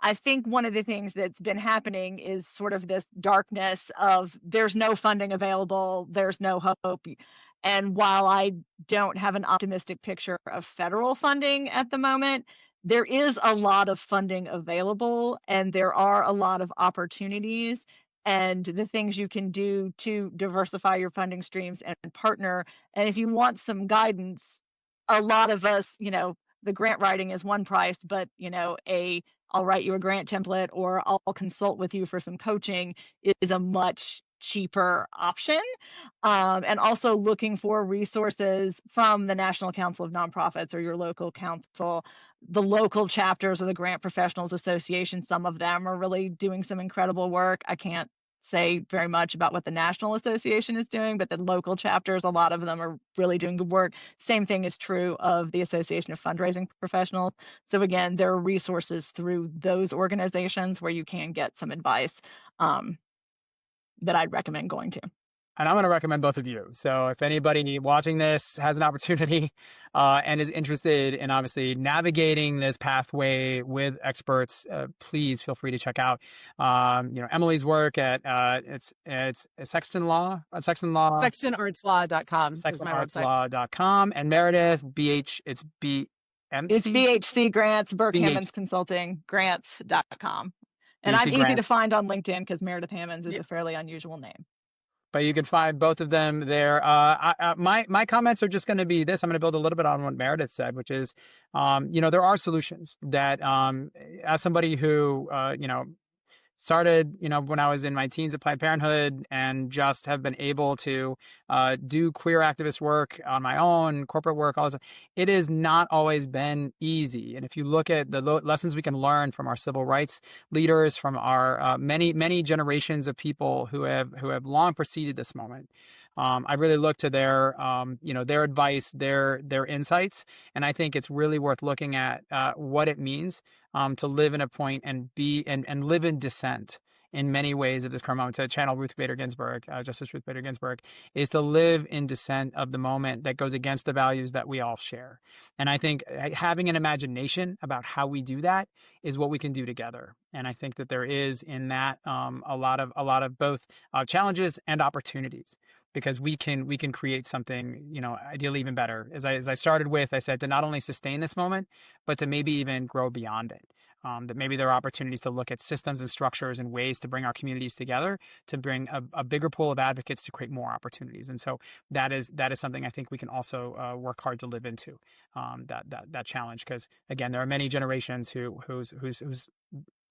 I think one of the things that's been happening is sort of this darkness of there's no funding available, there's no hope. And while I don't have an optimistic picture of federal funding at the moment, there is a lot of funding available and there are a lot of opportunities and the things you can do to diversify your funding streams and partner. And if you want some guidance, a lot of us, the grant writing is one price, but I'll write you a grant template or I'll consult with you for some coaching is a much cheaper option. And also looking for resources from the National Council of Nonprofits or your local council, the local chapters of the Grant Professionals Association. Some of them are really doing some incredible work. I can't say very much about what the National Association is doing, but the local chapters, a lot of them are really doing good work. Same thing is true of the Association of Fundraising Professionals. So again, there are resources through those organizations where you can get some advice that I'd recommend going to. And I'm going to recommend both of you. So if anybody watching this has an opportunity and is interested in obviously navigating this pathway with experts, please feel free to check out Emily's work at it's Sexton Law, SextonArtsLaw.com is my website. SextonArtsLaw.com, and Meredith it's BMC. It's BHC Grants, Burke Hammons Consulting, grants.com. And I'm easy to find on LinkedIn because Meredith Hammons is a fairly unusual name. But you can find both of them there. My comments are just going to be this. I'm going to build a little bit on what Meredith said, which is, there are solutions that, as somebody who, started, when I was in my teens at Planned Parenthood and just have been able to do queer activist work on my own, corporate work, all this, it has not always been easy. And if you look at the lessons we can learn from our civil rights leaders, from our many generations of people who have long preceded this moment, I really look to their advice, their insights, and I think it's really worth looking at what it means to live in a point and be and live in dissent in many ways at this current moment. To channel Ruth Bader Ginsburg, Justice Ruth Bader Ginsburg, is to live in dissent of the moment that goes against the values that we all share. And I think having an imagination about how we do that is what we can do together. And I think that there is in that a lot of both challenges and opportunities, because we can create something, ideally even better. As I started with, I said to not only sustain this moment, but to maybe even grow beyond it. That maybe there are opportunities to look at systems and structures and ways to bring our communities together, to bring a bigger pool of advocates to create more opportunities. And so that is something I think we can also work hard to live into, that challenge. Because again, there are many generations whose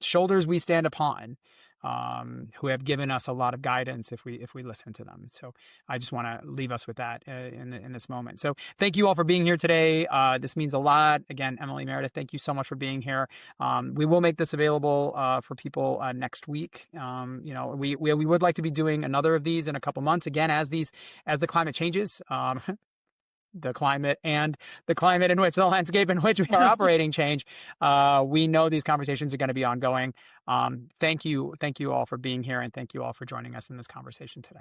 shoulders we stand upon, who have given us a lot of guidance if we listen to them. So I just want to leave us with that in this moment. So thank you all for being here today. This means a lot. Again, Emily, Meredith, thank you so much for being here. We will make this available for people next week. We would like to be doing another of these in a couple months, again, as the climate changes. The climate in which the landscape in which we are operating change. We know these conversations are going to be ongoing. Thank you all for being here, and thank you all for joining us in this conversation today.